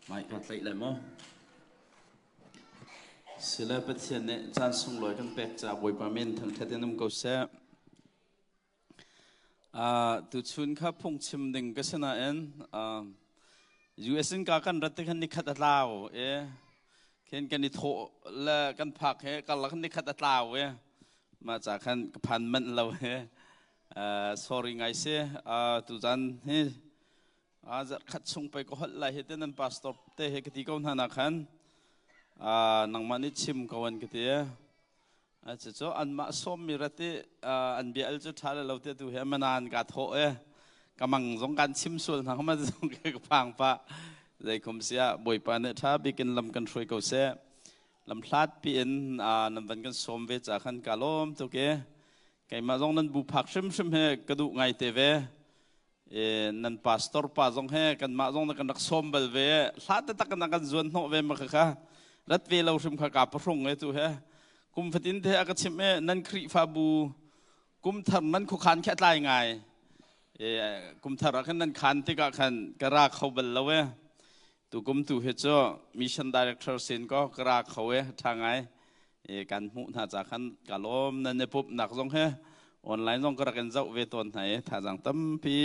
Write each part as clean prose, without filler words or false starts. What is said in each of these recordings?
mai pat lại lại mo sila pat sian ne chan sung loi kan pek cha boi pamen thang thaten nam ko se tu chun kha phung chim ding ka sana en USin ka kan rat kan ni khat atlaw ken kan ni tho la kan phak he kal kan ni khat atlaw ma cha khan phan man lo sorry ngai se tu jan he zat khat sung pai ko hol lai heten an pastor te he kati ko na khan nang mani chim kawan kati acha cho an ma som mi rati an bi al chu thala lo te tu he manan ka tho kamang jong kan chim sul na ma jong ke phang pa dai khom sia boi pa ne tha bikin lam kan throi ko se lam thlat pi in nam ban kan som ve cha khan kalom to ke kai ma jong nan bu phak shim he kadu ngai te ve nan pastor pa jong he kan ma jong kan rak som bel ve thlat ta kan kan zon no ve ma kha rat ve lo shim kha ka prong e tu he kum fatin the aka chim e nan khri fa bu kum thar man khu khan kha tlai ngai kum thar khan nan khan ti ka khan kara khau bel lo we tu kum tu he cho mission director sin ko kara khau e thangai kan mu na cha khan kalom nan ne pup nak jong he online jong kara kan zau ve ton nai tha jang tam pi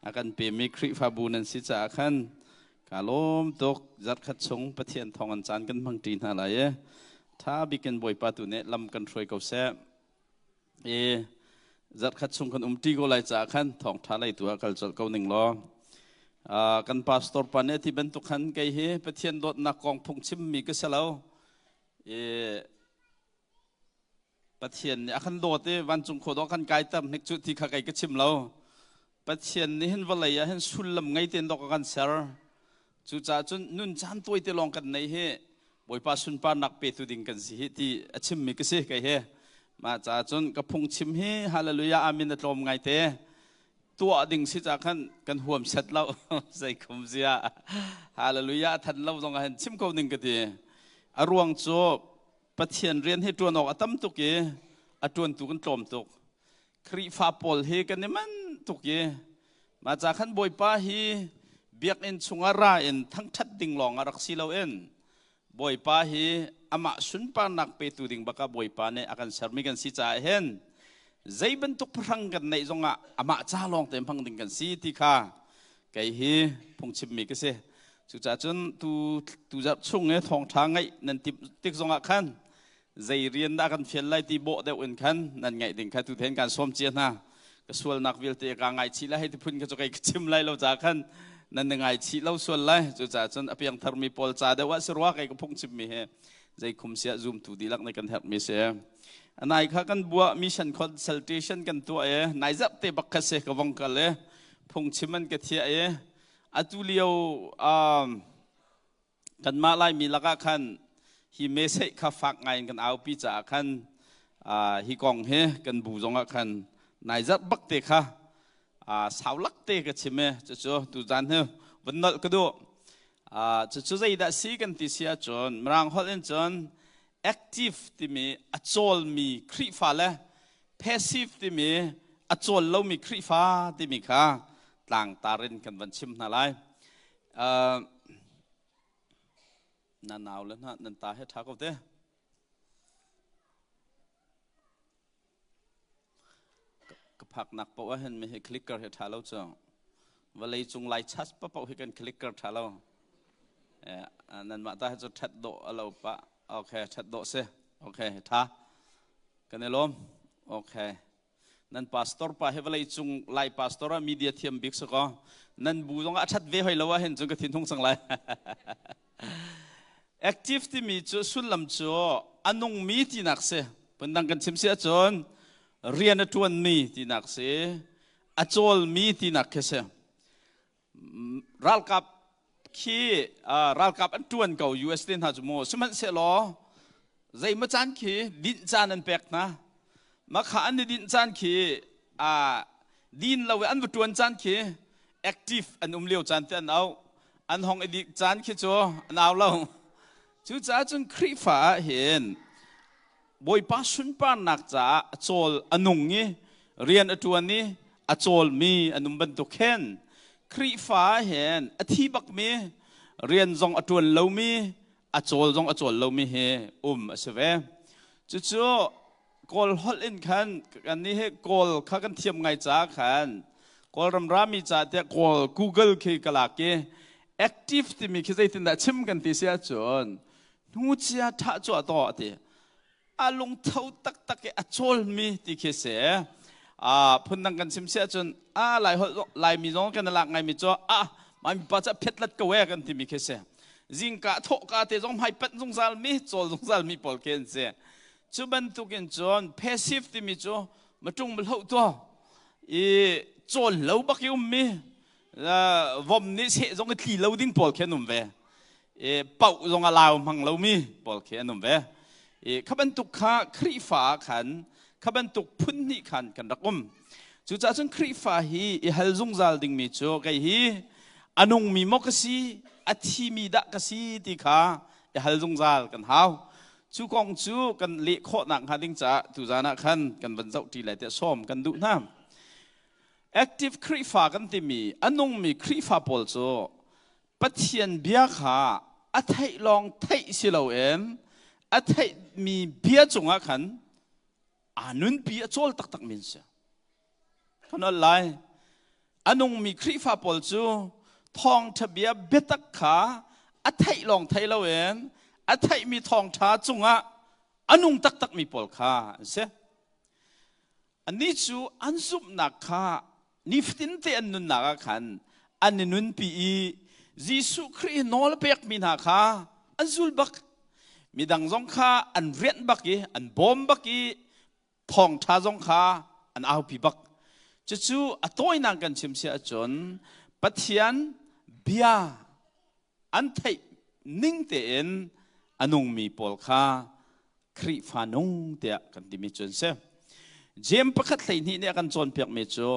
akan pe mi khri fa bu nan si cha khan kalom tok zat khat chung pathian thong an chan kan mang tin ha laiถ้าบิกันบ่อยปาตุเนี่ยลำกันช่วยเขาเสียจัดขัดส่งกันตีก็ไล่จากขันทองท้าไล่ตัวกัลจเขาหนึ่งล้อกันพาสตอร์ปานเนี่ยที่เป็นตุกขันไกเฮไปเทียนรถนักกองพงชิมมีก็เสลาไปเทียนเนี่ยขันโดดเนี่ยวันจุงโคดขันไกตั้มเน็กจุดที่ข้าไกก็ชิมเราไปเทียนนี่เห็นว่าอะไรเห็นสุลลำไงเตียนดอกกันเสร์จุจ่าจนนุ่นจานตัวเตลองกันในเฮบอยปาสุนปานักเปตุดิ่งกันสิที่ชิมมีก็สิไกเฮมาจากจนกระพงชิมเฮฮาเลลูยาอามินตรมไงเตตัวดิ่งสิจากขันกันห่วมเสร็จแล้วใส่คุมเสียฮาเลลูยาทันเราตรงกันชิมเขาดิ่งกันทีอารวงโจปะเทียนเรียนให้ตัวนอกตั้มตุกเยอจวนตุกันตรมตุกครีฟ้าปอลเฮกันนี่มันตุกเยมาจากขันบอยปาฮีเบียกเอ็นสุงาราเอ็นทั้งชัดดิ่งหลองอารักซีเราเอ็นบอยปาฮีอามาสุนปานักเปตุดิ่งบักบอยปาเนี่ยอาการสารมีกันสิจ่าเห็นใจบรรทุกพลังกันในตรงอามาจ้าลองเต็มพังดิ่งกันสิที่ข้าไก่ฮีพงชิมมีก็เสียสุจ่าจนตูจับช่วงเนี่ยทองทางไงนั่นติกตรงขันใจเรียนได้กันเฟียนไล่ที่โบเดวินขันนั่นไงดิ่งขันตูเห็นการสวมเจียนะก็ส่วนนักวิลเตะกางไงชีละให้ที่พุ่นก็จะไก่ชิมไล่เราจากขันนั่นยังไงชีเราส่วนไรจุดจ่าจนอภิยังธรรมีปอลจ่าเดว่าสรวะไก่ก็พุ่งชิมมีเหใจคุมเสียซูมตูดีลักในกันแทบมีเสียนายข้ากันบัวมิชชั่นคอนซัลเทชันกันตัวนายจับเตะบักกระเสกวังกันเลยพุ่งชิมมันกระเทียอตุเลียวกันมาไล่มีลักขันฮิเมเซข้าฝากไงกันเอาปีจ่าขันฮิกองเฮกันบูจงขันนายจับบักเตะข้าสาวลักเตะก็ชิมจะจู่ตูจันเฮวันนั้นก็ดูจะจู่ใจได้สิกันที่เสียจนมรังฮอลเลนจน active ที่มีอัจฉริมีคริฟ้าเลย passive ที่มีอัจฉริเรามีคริฟ้าที่มีข้าต่างตาเรินกันวันชิมนั่นแหละนั่นเอาเลยนะนั่นตาให้ทักเอาเด้ผักหนักเพราะว่าเห็นไม่ให้คลิกเกอร์ให้ท่าเราจ้ะวันเลยจงไล่ชัดเพราะให้กันคลิกเกอร์ท่าเรานั่นมาตาให้จะทัดโดเราปะโอเคทัดโดเสียโอเคท่ากันในลมโอเคนั่นพาสตอร์ปะให้วันเลยจงไล่พาสตอร์มีเดียเทียมบิ๊กสก็นั่นบูตรงอัดชัดเวให้เราว่าเห็นจงกระถิ่นทุ่งสังไลแอคทีฟที่มีจุดสุดลำจุดอันนงมีที่นักเสียเป็นดังกันชิมเสียจนเรียนตัวนี้ที่นักเสียอาจารย์มีที่นักเสียรัลกับขี้รัลกับอันตัวนี้เก่า US เล่นหาจมูกสมัยเสียล้อใจมาจานขี้ดินจานนั่นแปลกนะมาขาอันนี้ดินจานขี้ดินเราอันตัวจานขี้ active อันเลี้ยวจานเต้นเอาอันห้องอดีตจานขี้จัวอันเอาเราจู่จ้าจนคริฟ้าเห็นบอยป้าสุนป้านักจ่าโจลอนุงนี้เรียนตัวนี้อโจลมีอนุบันตุเข็น ครีฟ้าเห็นอธิบักมีเรียนจงอจวนเลามีอจวลจงอจวนเลามีเฮเสวจู่ๆกอลฮอลอินขันกันนี้เฮกอลข้ากันเทียมไงจ้าขันกอลรำรามีจ้าเดียกอล Google คือกลาเก active ที่มีคิดใจตินดาชิมกันที่เสียจนนูเจียท่าจวดต่อเดียอาลงเท้าตักเออจวลมีที่คิดเสียพูดนั่งกันชิมเสียจนหลายมีน้องกันหลักไงมีจ้ามันมีปัจจัยเพชรลัดก็เวกันที่มีคิดเสียจิงกะทกะเตจงให้เป็ดจงซาลมีจอลจงซาลมีปอลเคนเสียจุบันตุกินจอนเพสซีฟที่มีจ้ามาจงมาเล่าตัวจอลเล่าบักยุ่มมีวันนี้เสจงก็ที่เล่าดิ้งปอลเคนนุ่มเวเป่าจงอาลาวมังเล่ามีปอลเคนนุ่มเวข้าบันตุกข้าครีฟ้าขันข้าบันตุกพุ่นนี่ขันกันรักจู่จ้าจงครีฟ้าฮีฮัลจงซาลดิ้งมีจ้าไงฮีอันงมีมกสีอาทิมีดักสีที่ข้าฮัลจงซาลกันฮาวจู่กองจู่กันเลี้ยขอหนังฮันดิ้งจ้าตุจานะขันกันบรรจุที่ไหลแต่ซ้อมกันดูน้ำ active ครีฟ้ากันที่มีอันงมีครีฟ้าปอลจ้าปัจเจียนเบียข้าอัฐิลองไทยสิเราเองอัฐิมีเบียจงอ่ะขันอันนั้นเบียโจลตักมินเสียขนาดไรอันนงมีครีฟ้าปอลจูทองทะเบียเบตักขาอัฐิลองไทยเราเองอัฐิมีทองท้าจงอ่ะอันนงตักมีปอลขาเสียอันนี้จูอันซุบนักขานิฟตินเตอันนุนนักขันอันนี้นุนปียิสุคริสต์นอลเปียกมีนักขาอันซุลบักมีดังจงข้าอันเรียนบักกี้อันบอมบักกี้ทองท้าจงข้าอันเอาปีบักจู่ๆอัตโอยนังกันชิมเสียจนปัจเจียนเบียอันไทยนิ่งเตียนอันนงมีปอลข้าครีฟานงเตียกันที่มีจนเสียเจมประคัดไทยนี่เนี่ยกันจนเปียกเมจ่อ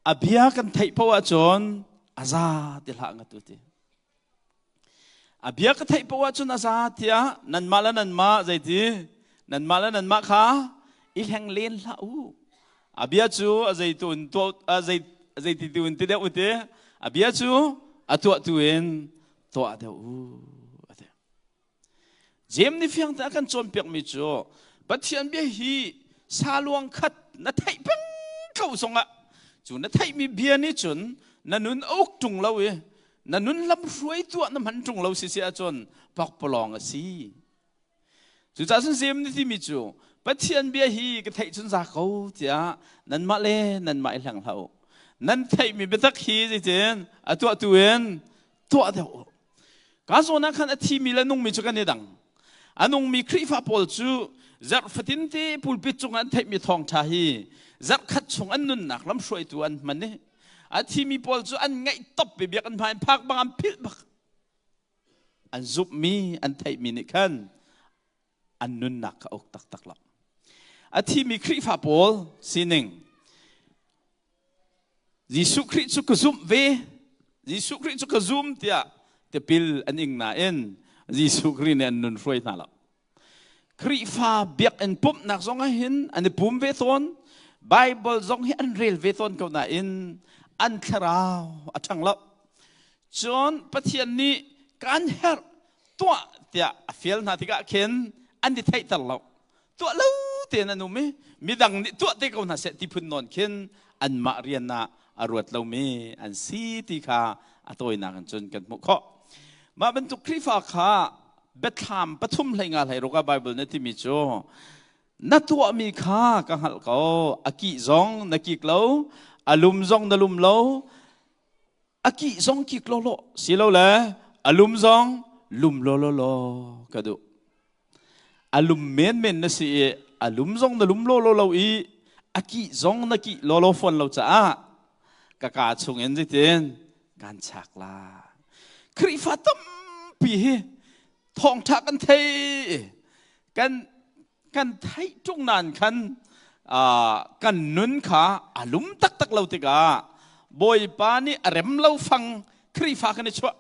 อาเบียกันไทยเพราะว่าจนอาซาติละงัตุติอาเบียกันไทยเพราะว่าจนอาซาติยะนันมาละนันมาใจดีนันมาละนันมาข้าอีแห่งเลนละอูอาเบียจูอาใจตุนตัวอาใจติตุนติเดอุติอาเบียจูอาตัวตุนตัวเดียวเจมนี่เพียงแต่กันจนเปียกมิจ่อปัจเจียนเบียฮีซาลวงขัดนัทไทยเป็นเข้าส่งอ่ะจุนนัทไทยมีเบียนี่จุนนันนุนอกจุงเรานันนุนลำรวยตัวน้ำมันจุงเราเสียจนปักปลองอ่ะสิจุดจ้าสุนเสียมนี่ที่มีจูปัจเจียนเบียฮีก็ไทยจุนซาเขาเจ้านันมาเล่นันมาหลังเรานันไทยมีเบตักฮีสิเจนอ่ะตัวเองตัวเดียวการส่งนักขันที่มีและนุ่งมีจุกันนี่ดังอันนุ่งมีครีฟ้าปอลจูจัดฟัดินที่พูดปิดจงอันไทยมีทองชาฮีจัดขัดจงอันนุนนักลำช่วยตัวอันมันนี่อันที่มีปอลจูอันไงตบไปเบียกันพายพักบางอันพิษบักอันซุบมีอันไทยมีนี่ขันอันนุนนักอกตักหลับอันที่มีครีฟ้าปอลสิ่งหนึ่งยิสุคริสต์ก็ซุ่มเวยิสุคริสต์ก็ซุ่มเตียปิลอันอิงนาเอ็นยิสุคริสต์เนี่ยนุนช่วยนั่นแหละครีฟ้าเบียกอันปุ่มนักสงฆ์หินอันปุ่มเวทอนไบเบิลสงฆ์อันเรียลเวทอนเขาหน้าอินอันทราวอัทั้งละจนปะเทียนนี้การเฮร์ตัวเตียฟิลนาทิกะเข็นอันที่ไทยตลอดตัวเล่าเตียนันนุ่มมีดังนี้ตัวเด็กเขาหน้าเสติพุนนนเข็นอันมาเรียนน่ะอรวดเรามีอันสีติกาอัตโอยนักจนกันมุขมาบรรทุกครีฟ้าข้าเบ็ดถามปฐุมเลยงานให้รู้กับไบเบิลเนี่ยที่มีโจนัตัวมีข้ากังหัลเขาอากิซองนักิกเลาอาลุมซองนัลุมเลาอากิซองกิกโลโลสิเลาเลยอาลุมซองลุมโลโลโลกระดูอาลุมเมนนั่นสิอาลุมซองนัลุมโลโลโลอีอากิซองนักิโลโลฟอนเราจะกะกาชงเอ็นจิตเองการฉากลาครีฟ้าตั้มปีทองทักกันไทยกันไทยจงนานกันนุนขาอารมณ์ตักเราติกาบอยปานี่อารมณ์เราฟังครีฟ้ากันชัว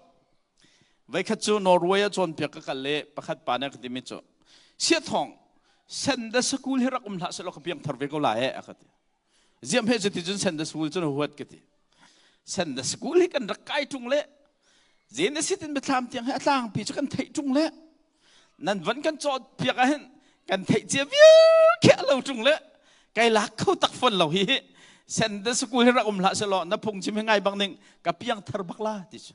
ไว้ขัดจูนอร์เวย์จนเปียกกันเละประคัดปานี่กันที่มิจูเสียทองเซนเดสกูลให้รักละสลอกเพียงทาร์เวกลาเอะกันเจียมเฮจิตจนเซนเดสกูลจนหัวกัน เส้นเดสกูลให้กันรักไก่จุงเละเจนสิตินไปทำเตียงให้ต่างปีจะกันเทจุงเละนั่นวันกันจอดเพียกกันเทเจียบแค่เราจุงเละไก่ลักเขาตักฝนเราฮีเส้นเดสกูลให้เราละสลอนับพงชิมให้ไงบางหนึ่งกับเพียงทาร์บักลาดิช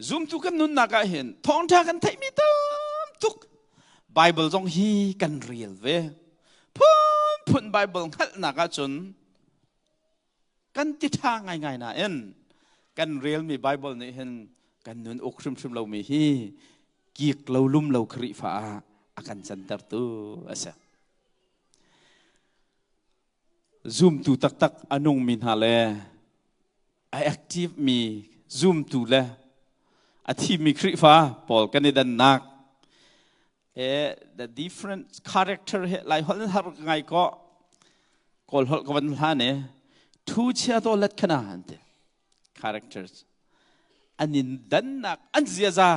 ซูมทุกันนุนนักเห็นท้องทากันเทมีตามทุกไบเบิลจงฮีกันเรียลเวพุ่นไบเบิลขัดนักจนกันติดทางง่ายๆนะกันเรียลมีไบเบิลนี่เห็นกันนุนอกชุมเรามีฮีกีกเราลุ่มเราคริฟ้าอากันจันทร์ตัวเสียซูมตูตักอันงมินฮาเลไอแอคทีฟมีซูมตูเลอาทิมีคริฟ้าปอลกันในดันนักthe different character หลายคนหาไงก็กอลก็วันท่านี่ทูเชียตัวเล็กขนาดนี้ characters อันนี้ดันนักอันเสียจ้า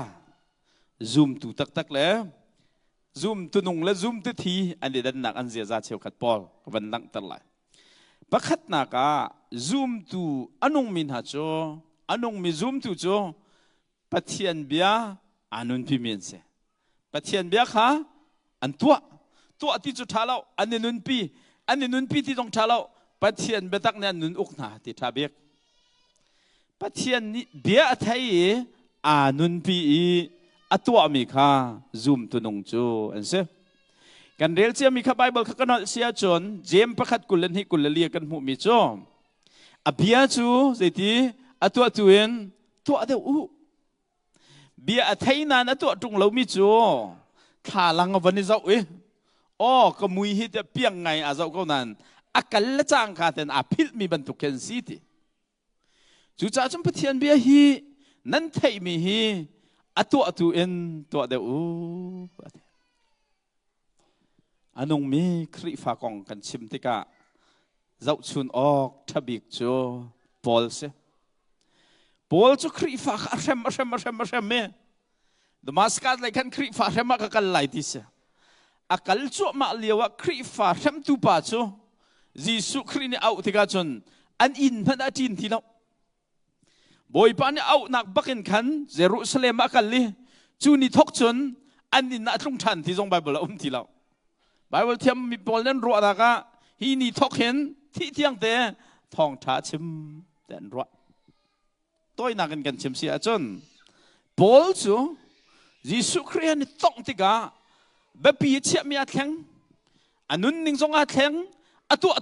zoom ตูตักเลย zoom ตุนุงและ zoom ตุทีอันนี้ดันนักอันเสียจ้าเชียวขัดปอลก็วันนักตลอดประคัดนักzoom ตูอันนงมินหาโจอันนงมี zoom ตูโจปัจเจียนเบียอันนุนพิมินเสปัจเจียนเบียค่ะอันตัวที่จุดท้าเราอันนี้นุนปีที่ต้องท้าเราปัจเจียนเบียตักเนี่ยนุนอุกนาที่ท้าเบียปัจเจียนเบียไทยอันนุนปีอัตัวมีค่ะซูมตัวนงจูอันเสกันเรียลเสียมีข้าไบเบิลข้ากันเสียจนเจมประคัดกุลเล่นให้กุลเลียกันหูมีจูอเบียจูเจตีอัตัวตัวเองตัวเดียวเบียไทยนานตัวตรงเรามีจูข้าลังวันนี้เจ้าอ๋อก็มุยฮิตเปียงไงอาเจ้าก็นั้นอาการละจางขาดแต่อาพิษมีบรรทุกเคนซีติจู่จ้าจำเป็นเทียนเบียฮีนั่นไทยมีฮีตัวตัวเองตัวเดียวอันนงมีคริฟ้ากองกันชิมติกะเจ้าชุนออกทับิกจูปอลเซปอลจูคริฟ้าเร็มเมดมาสกัดเลยกันคริฟ้าเร็มกันไหลติเสอากัลจูมาเลียวคริฟ้าเร็มตูปัจจูยิสุครินี่เอาติกาจนอันอินพันอาทินที่เราบอยปานเอาหนักบักเนขันเจรุสเลมอากัลลีจูนี่ทกจนอันนี้น่าตรงทันที่ทรงไบเบิลที่เราไบเบิลเทียมมีบอลเล่นรัวนะกะฮีนี่ทกเห็นที่เที่ยงเตะทองท้าชิมแต่รัวตัวนักกันชิมเสียจนบอลจูยิสุคริสต์นี่ต้องติกาแบบปีเชียมีอาแข็งอันนู้นนิ่งทรงอาแข็ง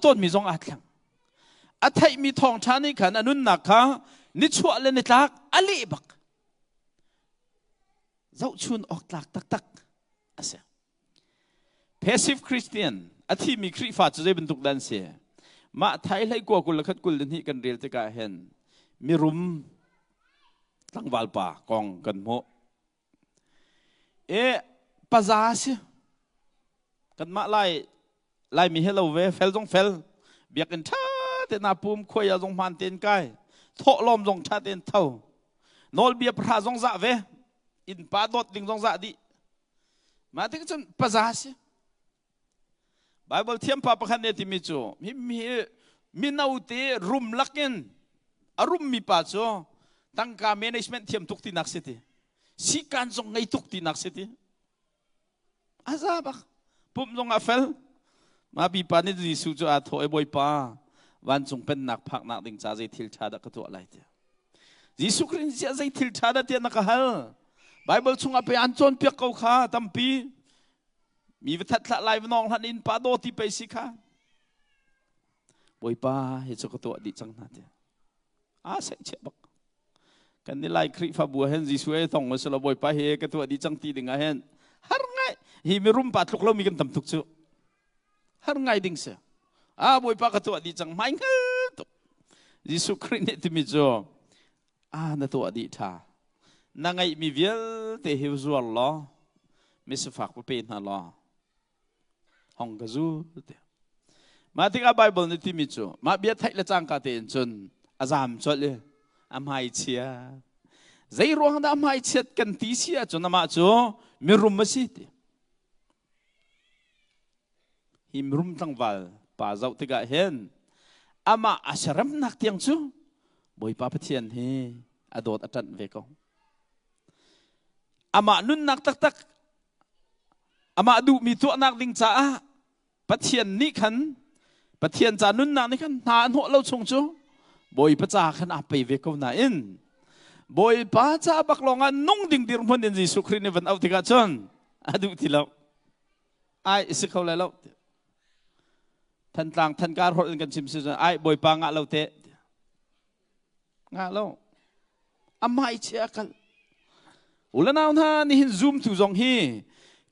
ตัวมีทรงอาแข็งอาไทยมีทองท้านี่ขันอันนู้นนักค่ะนิชัวเล่นในทักอลีบักเจ้าชุนออกตักอาเซีย passive Christian อาที่มีคริฟ้าจะได้บรรทุกดันเสียมาไทยให้กลัวกุลคัดกุลนี่กันเรียลจะกาเห็นมีรุมตั้งวาลป่ากองกันโมปะซาเสียกันมาไล่มีให้เราเวฟเฟลจงเฟลเบียกันท่าแต่นาปุ่มคุยจงมันเตียนไกทอลมจงชาเตียนเท่านอลเบียพระจงจะเวอินปาดดดิงจงจะดีมาถึงจนปะซาเสียไบเบิลเทียมปาปะคันเนติมิจูมีนาอุติรุมลักเงินอารมณ์มีปัจจุตั้งการ management เทียมทุกที่นักเสียสิการจงไงทุกที่นักเสียอาซาบักปุ่มจงอาเฟลมาบีปานี่ดีสุดจะอาถอยบ่อยป้าวันจงเป็นนักพักนักดิ่งจ่าใจทิลชาดกตัวอะไรเดียยิสุครินจ่าใจทิลชาดเดียนักฮัลไบเบิลจงอาไปอันจนเปียกเขาขาตั้มปีมีวิธีละลายน้องหันอินปาโดที่ไปสิค่ะบ่อยป้าเห็นจกตัวดีจังนั่นเดียเสกเจ็บกันนี่ไล่คริฟ้าบัวเห็นยิสุเอต้องมาสละบ่อยป้าเฮกตัวดีจังตีดึงเห็นฮาร์ไงฮีมีรุมปัดทุกเรามีกันทำทุกชั่วฮาร์ไงดิ่งเสียบ่อยป้ากตัวดีจังไม่เงี้ยตัวยิสุคริสต์ที่มีจ่อนั่นตัวดีท่านั่งไงมีเวลเตะหิวจัวล้อไม่สฝากไปเป็นฮัลโหลห้องกระจูเดียมาที่กับไบเบิลนี่ที่มีจ่อมาเบียดไทยละจังกาเตนจนอาจารย์จดเลยอาไม่เชียใจร้อนดาไม่เชียกันตีเชียจนมาจ่อมีรุมมาสิหิมรุมตั้งวัลป่าเจ้าที่กะเห็น อามาอาชรำนักเตียงจูบอยป้าพเทียนเฮอดอดอัตันเวกอามานุนนักตักตักอามาดูมีตัวนักดิงจ้าพเทียนนี่ขันพเทียนจานุนนักนี่ขันนานหัวเราชงจูบอยป้าจ่าขันอาไปเวกน่าอินบอยป้าจ่าบักลองอันนุ่งดิ่งดิ่งพันดินจิสุครีนวันเอาติกาจนอดูที่เราไอ้สิเขาเลยเราท่านต่างท่านการหดกันชิมซิไอ้บอยป้างะเราเตะงะเราอามาอิเชียกันอุลนาวนานี่หินซูมtuจงฮี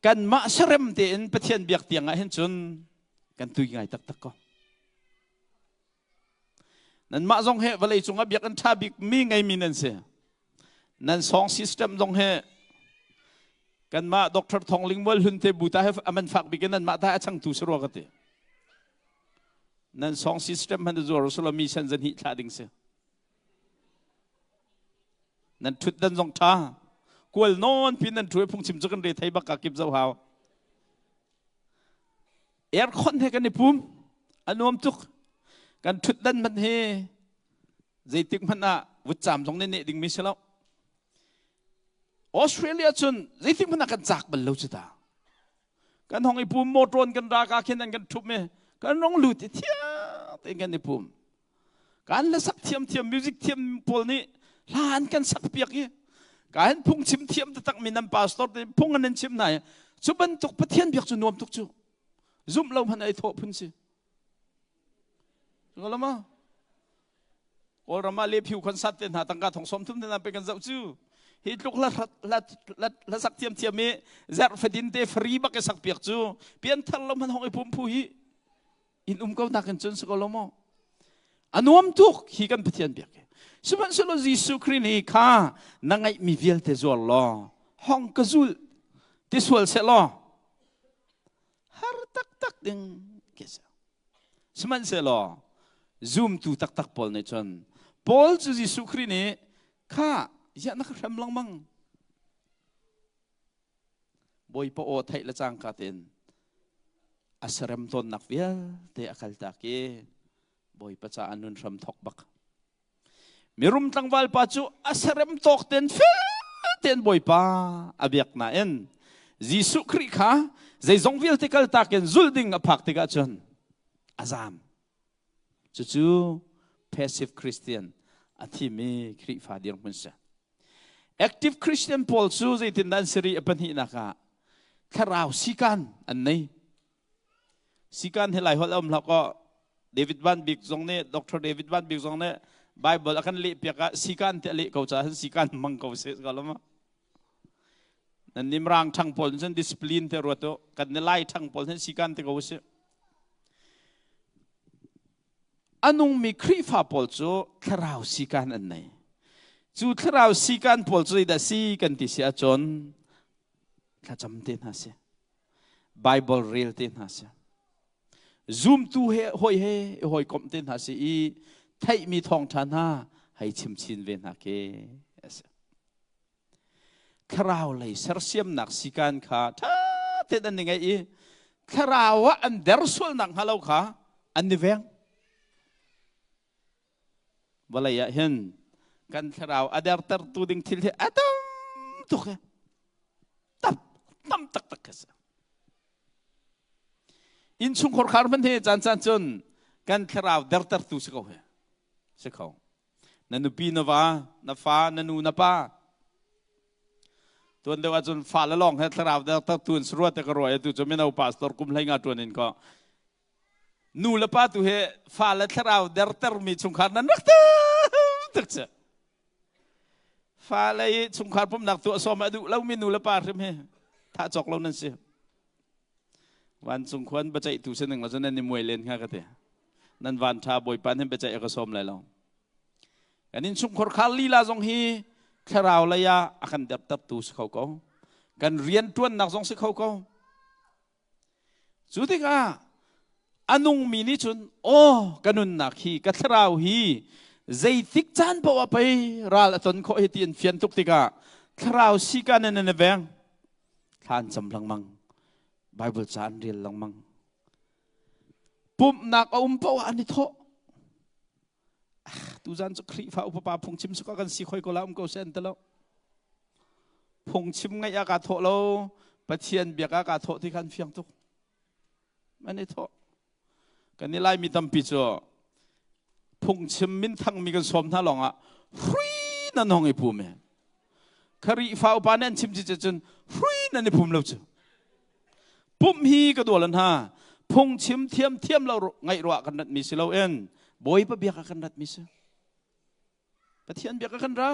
กันมาเชรมเตนประเทศเบียกเตียงไอ้เห็นจนกันตุยไงตักตักก็นั่นมาจงเฮวันเลยจงอาเบียกกันท่าบิกมีไงมีนั่นเสียนั่นสองซิสเต็มจงเฮกันมาด็อกเตอร์ทองลิงวัลหุนเตบุตาเฮฟอเมนฟักบิกันนั่นมาท่าช่างตุสโรกันเตนั่นสองซิสเต็มมันจะจวรสุลมีชันจันฮิท่าดิ่งเสียนั่นทุดดันจงท่ากวลนอนพินันช่วยพุ่งชิมจุกันเรทให้บักกักิบเจ้าหาวเอร์คอนให้กันในภูมิอนุมทุกกันทุดดันมันเฮใจติกมันอะวุฒิจามตรงนี้เนี่ยดิ่งมิเชลล์ออสเตรเลียจนใจติกมันอะกันจากบัลลูจุดากันห้องไอ้ภูมิโมตรนกันรากาเขียนกันทุบเมกันน้องลุดเทียเองกันในภูมิการละสักเทียมมิวสิกเทียมพอลนี่ล้านกันสักเปียกยี่การพุ่งชิมเทียมตักมีน้ำปลาสตอร์พุ่งอันนั้นชิมไหนจุบันตุกประเทียนเบียกจุนวมตุกจูซุ่มเราพันไอโถพุ่นสิก็แล้วมั้งโอรามาเลี้ยผิวคนสัตว์เต็นหาตังกาของสมทุนเต็นไปกันเจ้าจูฮิตลุกละสักเทียมมีเซอร์ฟดินเตฟรีบักสักเปียกจูเปลี่ยนทันเรามันห้องไอพุ่มผู้ฮีอินก็นักกันจนสกอลมั้งอันนวมตุกฮีกันประเทียนเบียกสมัยสโลจิสุครีนี่ข้านั่งไอมีเวลเตจวลล้อห้องกระจุลที่สวลเสล้อฮาร์ตักดึงเกษสมัยเสล้อซูมตูตักพอลในจนพอลจูจิสุครีนี่ข้าอยากนักรำลังมังบอยปอไทยละจังกัดเองอาศัยรำต้นนักเวลเตะอักลตาเกบอยประจาอนุนรำทอกบักมีรุมตั้งวัลปัจจุอาศัยรำตอกเต็นเฟเต็นบอยป้าอเบียกนาเอ็นจิสุครีข้าใจจงเวลเตะกัลตาเกนจุลดิ่งอภักเตกัจนอาซามจู่ๆ passive Christian อาทิมีคริฟาดียงมุนเส active Christian พอลซูใจตินดันสิริอปันหินักะแค่เราสิกันอันนี้สิกันให้หลายคนเราเราก็เดวิดวันบิกซงเนี่ยดรเดวิดวันบิกซงเนี่ยไบเบิลอากันเลี้ยเปียกะสิกันเตะเลี้ยเขาจะสิกันมังเขาเสียก็แล้วมั้งนั่นนิมรังทั้งพอลฉันดิสซิปลินเตอร์วัตโตกันในไล่ทั้งพอลฉันสิกันเตะเขาเสียอันนุ่งมีคริฟาพอลจูแค่เราสิกันอันนี้จู่แค่เราสิกันพอลจูได้สิกันที่เสียจนข้าจำเต็นหาเสียไบเบิลเรียลเต็นหาเสียซูมตูเฮหอยเฮหอยคอมเต็นหาเสียไทยมีทองชนะให้ชิมชินเวนหาเกคราวเลยเสรเสียมนักสิการขาท่าเต็นอันยังไงคราวว่าอันเดอร์ส่วนนักฮาโลขาอันนี้เวงวลายเห็นกันคราวอเดอร์เตอร์ตูดิ่งทิลเฮอดัมตุกเฮตั้มตักกันอินชุงขอคาร์มันเฮจันจนกันคราวเดอร์เตอร์ตูสกาวเฮสกาวนันปีนวานาฟ้านันูนาป้าตัวเดียวจนฟ้าละลองให้คราวเดอร์เตอร์ตูนสรวดแต่กระโดดตัวจะไม่เอาปาสตอร์กุมให้งานตัวนี้ก็นูละป้าตัวเฮฟ้าละคราวเดอร์เตอร์มีชุงขารนั้นนักตึกเจ้าฟ้าละชุงขารผมนักตัวสมัยดูแล้วมีนูละป้าใช่ไหมถ้าจอกเรานั่นสิวันสงควรปัจจัยตัวเส้นหนึ่งเราจะนั่นในมวยเล่นข้ากันเถอะนั่นวันชาบอยปันให้ปัจจัยเอกสมเลยเราอันนี้ชุมขรขาลีลาจงฮีแค่เราเลยอาการเดือดตัดตัวสิเขาก็การเรียนต้นนักจงสิเขาก็สุดที่ก้าอันนุ่งมีนิชุนโอ้กันนุ่นนักฮีกัทเราฮีใจติกจันพอว่าไปราลตนเขาให้ตีนเฟียนทุกที่ก้าแค่เราสิกันนั่นเองท่านจำลังมังไบเบิลจานเรียนลังมังปุ่มนักอุ้มเป้าอันนี้โต ตูจันจะครีฟ้าอุปปาพงชิมสุกกันสิคอยก็ลำก็เส้นตลอดพงชิมไงอากาศโถเราปะเทียนเบียกอากาศโถที่ขันเฟียงทุกไม่ได้โถกันนี่ไล่มีตำปิจ่อพงชิมมินทั้งมีกันสมท่าหลงอ่ะฟรีนั่นห้องไอ้ภูมิครีฟ้าอุปปานั่นชิมจิจจนฟรีนั่นไอ้ภูมิเราจ้ะปุ่มฮีก็ตัวลันฮะพงชิมเทียมเราไงรัวกันนัดมิสเราเอ็นบอยปะเบียกกันนัดมิสปะเทียนเบียกกันรา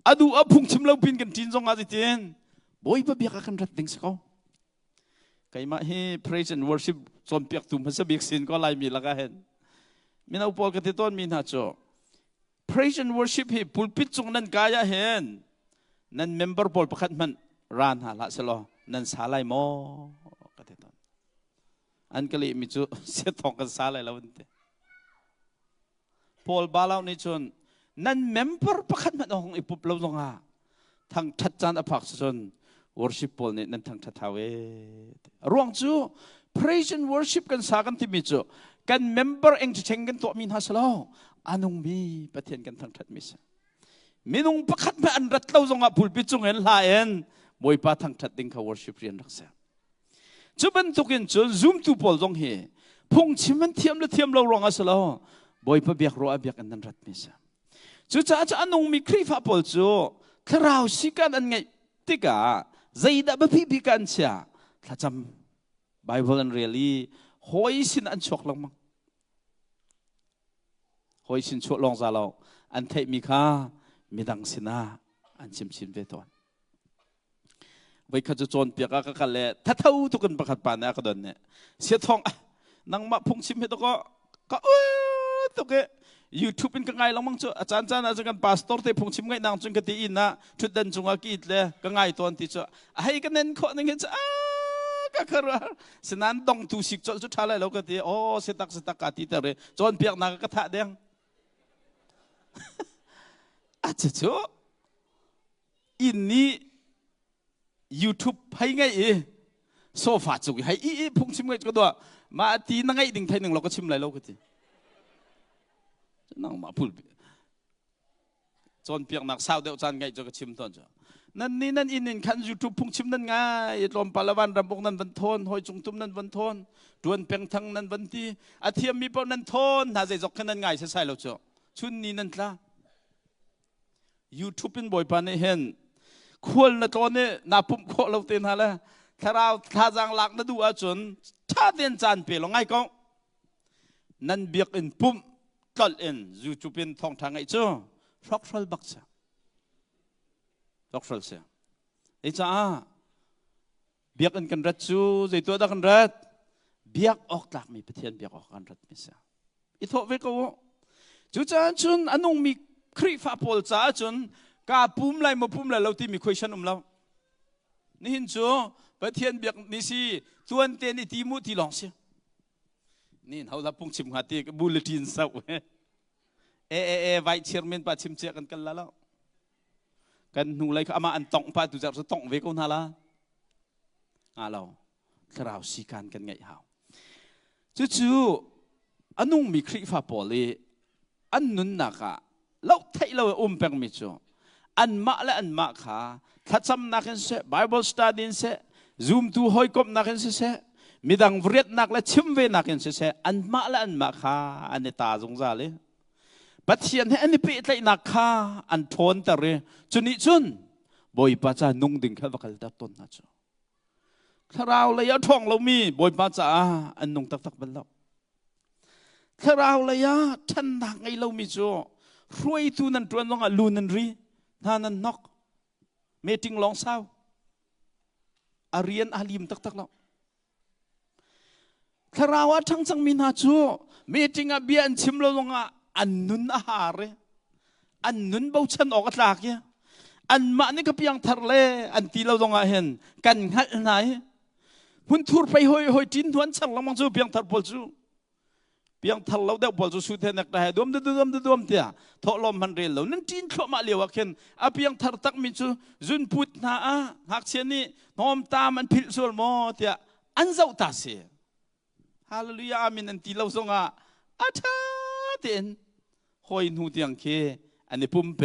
อดูพงชิมเราพินกันจีนซงอาจิเตียนบอยปะเบียกกันนัดดิ้งสกาวใครมาให้ praise and worship ส่วนเปียกตุ่มพัสบิกสินก็ไล่มีละกันเห็นมินาอุปกรณ์ที่ต้นมีหน้าจอ praise and worship ให้ปุลปิดจงนั้นกายเห็นนั้น member บอลประคัตมันรานหาละสโลนั้นสาไลโมกันที่ต้นอันก็เลยมีจุเสียทองกันสาไลแล้ววันเดียพอลบาลาวนี่จนนั้น member ประคัตมันองอิปุบเราตรงอ่ะทางทัดจานอภักษจน worship พอลนี่นั้นทางทัดทาวเวร่วงจู praise and worship กันสากันที่มีจูกัน member เองจะเชงกันตัวมินฮัสโลอันงมีประเทศกันทางทัดมิสมินุงประคัตมันอันรัดเราตรงอ่ะปุลปิดจงเห็นลายเอ็นบอยป้าทางทัดดิ้งเขา worship เรียนรักษาจุบันทุกินจน zoom ตูพอลตรงเฮพงชิมันเทียมและเทียมเรารองอัสโลบอยป้าเบียกรัวเบียกอันนั้นรัดมิสจุจ้าจะอันงมีครีฟ้าพอลจูคราวสิกันอันไงติกาใจดับพี่พิการเชียถ้าจำไบเบิลอันเรียลี่หอยสินอันชกลงมั้งหอยสินชกลงซาเราอันเทมีค่ามีดังสินะอันชิมเวทวันไว้ข้าจะโจรเปียกกันเลยถ้าเท่าทุกคนประคัตปานเนี่ยก็โดนเนี่ยเสียทองนังมาพงชิมให้ตัวก็ตัวก็YouTube เป็นกังไงลองมั่งจ้ะอาจารย์อาจารย์พาสตอร์เตพงชิมไงนางจงกติอินนะชุดเดินจงอากิดเลยกังไงตัวนี้จ้ะให้กันเน้นข้อนึงจ้ะก็คือสนันต้องทุสิกจุดท้ายแล้วก็ที่โอ้เสตักกาติเตอร์โจรเปียกนักกระทะเด้งอาจจะจ้ะอินนี้ YouTube ให้ไงโซฟาจุกให้พงชิมไงก็ตัวมาตีนั่งไงดิ่งไทยหนึ่งเราก็ชิมอะไรเราก็ที่นั่งมาพูดจนเปียกหนักสาวเดียวจานไงจะก็ชิมตอนจ้ะนั่นนี่นั่นอินคันยูทูบพุ่งชิมนั่นไงลมปาลวันรำบกนั่นวันทนหอยจุงตุ้มนั่นวันทนดวนเปียงทั้งนั่นวันที่อาเทียมมีเป้านั่นทนหาใจจกแค่นั้นไงใช่ใช่เราจ้ะชุนนี้นั่นละยูทูบเป็นบ่อยปานนี้เห็นควรนะตอนนี้นับปุ่มโคเราเต้นฮะเลยถ้าเราถ้าจังหลักนั่นดูอาจนถ้าเต้นจานเปลี่ยนลงไงก็นั่นเบียกอินปุ่มตัดเอ็นยูทูบเป็นทองทางไอ้เจ้ารักษาบักษารักษาเสียไอ้จ้าเบียกอินกันรัดจูใจตัวดักันรัดเบียกออกจากมีประเทศเบียกออกกันรัดไม่เสียอีทว่าก็จู่จ้าจุนอันนงมีครีฟ้าพอลจ้าจุนกาปุ่มไรมาปุ่มไรเราที่มีคุยชันเรานี่เห็นจูประเทศเบียกนี่สิส่วนเตนี่ทีมุที่ลองเสียนี่เขารับปุ่งชิมหาตีกับบูเลตินเศร้าไวเชียร์เมนปัดชิมเจกันแล้วกันหนูเลยเขาเอามาอันตองปัดดูจากสตองเวกุนฮาละเราคราวสีการกันไงฮาวจู่อันนุ่งมีคลิฟ้าปอลีอันนุนนักะเราไทยเราเป็งมิจูอันมาและอันมาขาถ้าจำนักเสีย Bible study เสีย Zoom ทูหอยกบนักเสียมีดังเรียดนักและชิมเวนักเสียอันมาและอันมาขาอันนี้ตาจงซาเลยปัจเจียนให้อันนี้เปิดเลยนักขาอันทนแต่เรจุนนี้จุนบ่อยปัจจานุ่งดิ่งแค่วักลตัดต้นนะจ๊ะถ้าเราเลยท้องเรามีบ่อยปัจจาอันนุ่งตักบันเราถ้าเราเลยฉันทางไงเรามีจ๊ะรวยทุนันตัวน้องลูนันรีท่านันนกเมติงลองเศร้าอาเรียนอาลิมตักเราคาราวะทั้งสังมินาจูเมติงอาเบียนชิมเราลงอันนุนอาหารอันนุนเบาชันออกจากเนี่ยอันมานี่ก็เพียงทะเลอันที่เราลงเห็นกันหัดไหนหุ่นทูร์ไปหอยจินทวนฉันเรามังจูเพียงทะเลจูเพียงทัลเราเดาบอลจะสุดเทนักได้ดวมเตียทอลมมันเรียลนั่นจีนทอมาเลียวเข็นอาเพียงทัลตักมิจูจุนพุทนาหักเชนี่น้อมตามันพิลสุลโมเตียอันเจ้าตาเสียฮาเลลูยาอามินอันที่เราส่งอาชาเต็นห อยนูเตียงเคอันนี้ปุ่มเป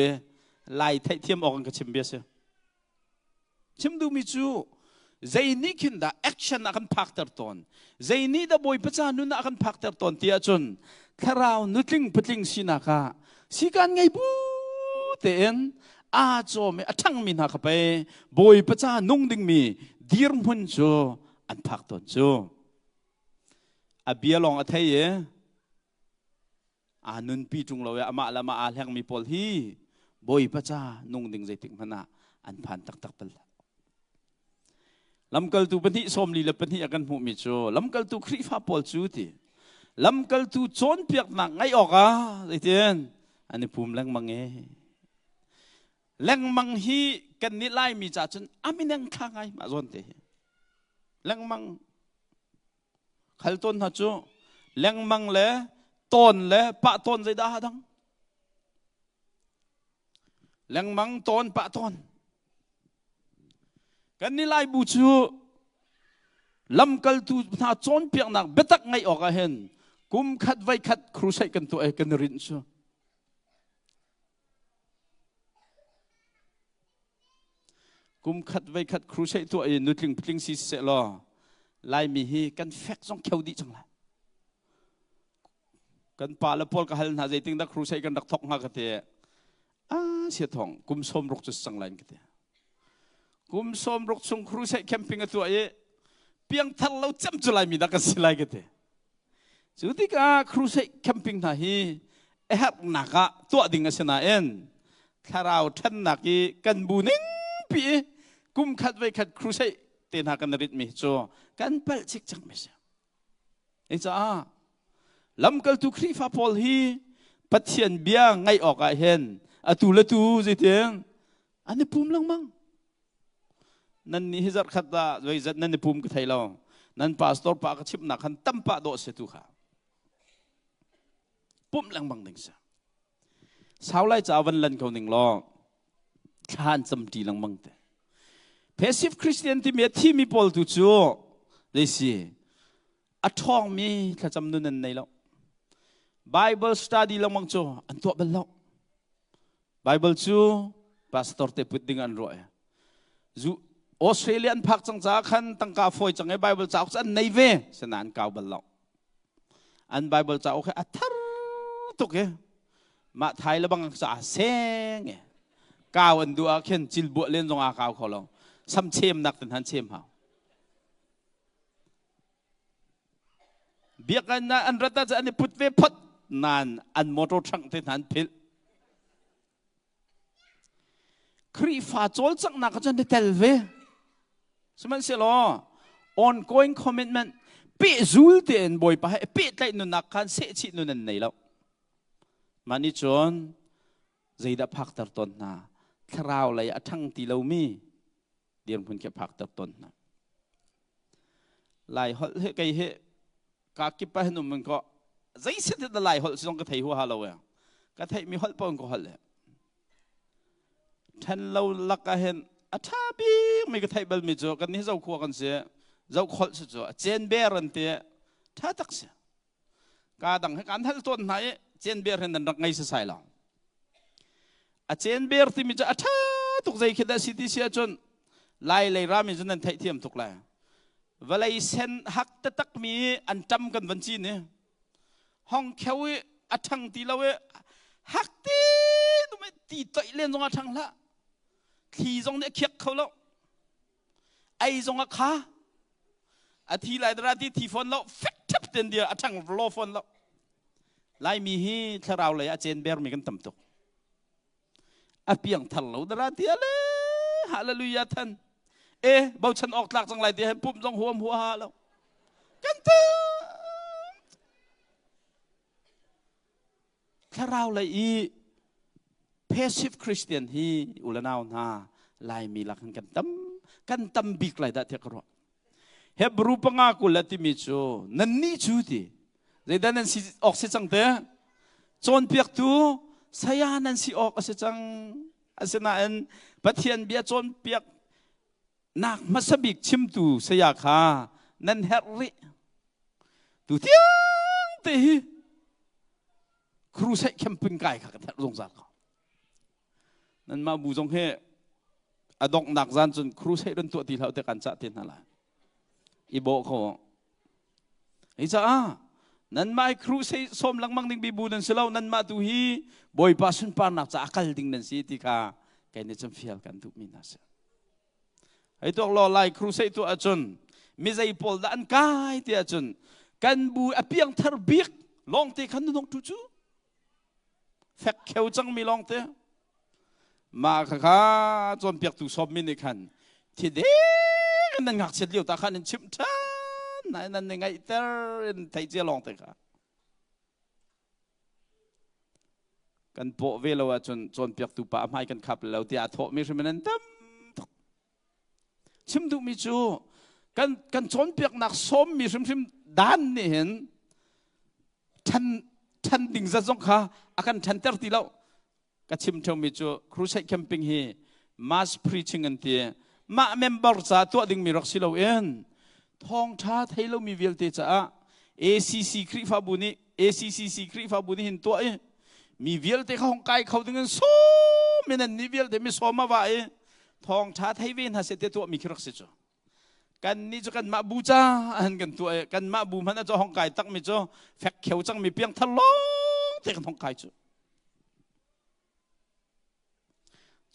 ไล่ไทยเทียมออกกันกับชิมเบียเสียชิมดูมิจูใจนี้ขึ้นได้แอคชั่นอาการพักเตอร์ตอนใจนี้ได้บ่อยประจานุนอาการพักเตอร์ตอนที่อาจนถ้าเรานุติงปติงสินักสิการไงบูเต็นอาจจะไม่ทั้งมีนักไปบ่อยประจานุ่งดึงมีดีร์มุนจูอันพักตอนจูอาเบียลองอัธยอานุนปีจุงเราอามาละมาอาแหงมีพอลฮีบ่อยประจานุ่งดึงใจติงมันอันผ่านตักเปลลำกัลตูเป็นที่สมลีและเป็นที่อาการหูมิโจลำกัลตูครีฟ้าพอลจูติลำกัลตูโจนเปียกหนักไงออกไอ้เทียนอันนี้ภูมิแรงมังแรงมังฮีกันนิไลมีจ่าจนอามินังข้างไงมาจนเตะแรงมังขัลต้นฮัจจูแรงมังเล่ต้นเล่ปะต้นใจดาดังแรงมังต้นปะต้นกันนี่ไล่บูชูลำกัลตูถ้าโจนเปียกหนักเบตักไงออกเห็นกุมขัดไว้ขัดครูใช้กันตัวกันรินชูกุมขัดไว้ขัดครูใช้ตัวนุตลิงพลิงซีเสลอไล่มีฮีกันแฟกซองเขียวดีจังเลยกันป่าละพอลกับฮัลนาใจติงดักครูใช้กันดักทอกหักเตะเสียทองกุมสมรกจุดสังไลน์กันเตะกุมสมรกชงครูใช้แคมปิ้งตัวเพียงทันเราจำจุลัยมีนักสิไลกันเตะจุดที่ก็ครูใช้แคมปิ้งท่าฮีฮักนักตัวดิ่งเสนาเอ็นถ้าเราท่านนักกันบูนิงปีกุมขัดไว้ขัดครูใช้เต็นหากันริดมีโจกันเปิดชิกจังไม่ใช่ไอ้จ้าลำกัลตุครีฟ้าพอลฮีปัจเจียนเบียงไงออกเห็นตูละตูจิเตียงอันนี้ภูมิลังมั้งนั่นนี่ฮิจัดขัดตาโดยจัดนั่นนี่ภูมิก็ไทยเรานั่นพาสตอร์ปากชิบนักขันตั้มปะโดดเสตุขาภูมิลังมั้งดึงซะสาวไล่จ้าวันลันเขาหนึ่งล้อข้านจำตีลังมั้งเตะเพซิฟคริสเตียนที่มีที่มีพอลตุจูได้สิอัทองมีถ้าจำนู่นนั่นในแล้วBible study lang mang cho anto balaw Bible chu pastor te put ding an ro zu Australian phak chang cha khan tangka foi chang e Bible cha chan nei ve sanan kaw balaw an Bible cha ok athar to ke ma thai la bang cha seng e kaw an du a khen chil bo len jong a kaw kholo sam chem nak tan han chem ha biakan na an rata cha an put ve phot nan an motor truck te nan phil kri fa chol chang na ka chan de telve seman se lo ongoing commitment pe zul te en boy pa pe tlai nu nak khan se chi nu nan nei lo mani chon zeida phak tar ton na thrau lai athang ti lo mi diam phun ke phak tar ton na lai hol he kai he ka ki pa nu man ko zai se de lai hol song ka thei hu ha lo ya ka thei mi hol pon ko hol le than lo lak ka hen atha bi mi ka thei bal mi jo kan ni zau khu kan se zau khol se jo chen ber an te tha tak se ka dang kan thal ton nai chen ber hen rak ngai se sai lo a chen ber ti mi jo atha tuk zai khida city sia chon lai lai ra mi jon nan thei thiam tuk la valai sen hak ta tak mi an tam kan van chi ne hong khew athang ti lawe hak ti tu me ti toi len jong athang la thi jong ne khek khaw lo ai jong a kha a thi lai dra ti thi phone lo fek thap ten dia athang lo phone lo lai mi hi tharau le a chen ber mi kan tam tok a piang thal lo dra ti ale hallelujah than bao chân ọc lạc trong lại thì bùm trong huam hua ha lo kan taถ้าเราเลยpassive Christian ที่อุลนาวนาลายมีหลักกันตั้มบิกเลยได้เท่ากันเฮบรูปงากุลติมิโจนั่นนี่จูดีเรื่องนั้นสิออกเสียจังเตะจนเปียกตูสายานั้นสิออกเสียจังอาเซนาเอ็นปะเทียนเบียจนเปียกนักมัสบิกชิมตูสยาคานั่นเฮริตูเทียงเตะค ครูใช้เข้มปิงไก่ขัดรงจัดเขานั่นมาบูจงเฮอดอกหนักจันจนครูใช้เรื่องตัวที่เราแต่กันจะเตียนอะไรอีโบเขาไอ้จ้านั่นมาครูใช้ส้มหลังมังดิ่งบีบูนั่นเสลานั่นมาตุฮีบอยปัสสุนปานักจะอักลดิ่งนั่นสิที่ข้าแกนี่จำฟิลกันทุกมินาเสไอ้ตัวรอไล่ครูใช้ตัวอาจารย์มิใจพอลด้านกายที่อาจารย์กันบูอภิยังทาร์บิกลองเตะขันนุ่งทุจูแฟกเขียวจังมีลองเตะมาข้าจนเปียกตุสอบมินิขันที่เด็กนั่นหักเสียเดียวตาขันชิมชันนั่นยังไงเตอร์ไทยเจ้าลองเตะข้ากันโปเวลว่าจนเปียกตุป่าไม่กันขับแล้วที่อาทอมีใช่ไหมนั่นตั้มชิมดูมิจูกันจนเปียกหนักส้มมีชิมด้านนี่เห็นฉันดิ่งจะส่งข้าอาการฉันเตอร์ตีแล้วก็ชิมเท่ามิจูครูใช้แคมปิ้งฮีมาสพรีชิงกันที่มาเมมเบอร์จ้าตัวดิ่งมีรักสิเราเองทองชาไทยเรามีเวลเตจ้า ACC คริฟาบุนี ACCC คริฟาบุนีเห็นตัวมีเวลเตเขาห้องไก่เขาดึงส้มมีนั่นนี่เวลเตมีส้มมาว่าทองชาไทยเวนหาเสด็จตัวมีครักสิจ้ากันนี่จะกันมาบูจ้าอันกันตัวกันมาบูมันจะห้องไก่ตักมิจ้าแฟกเขียวจังมีเพียงทะลงเตะกันห้องไก่จ้า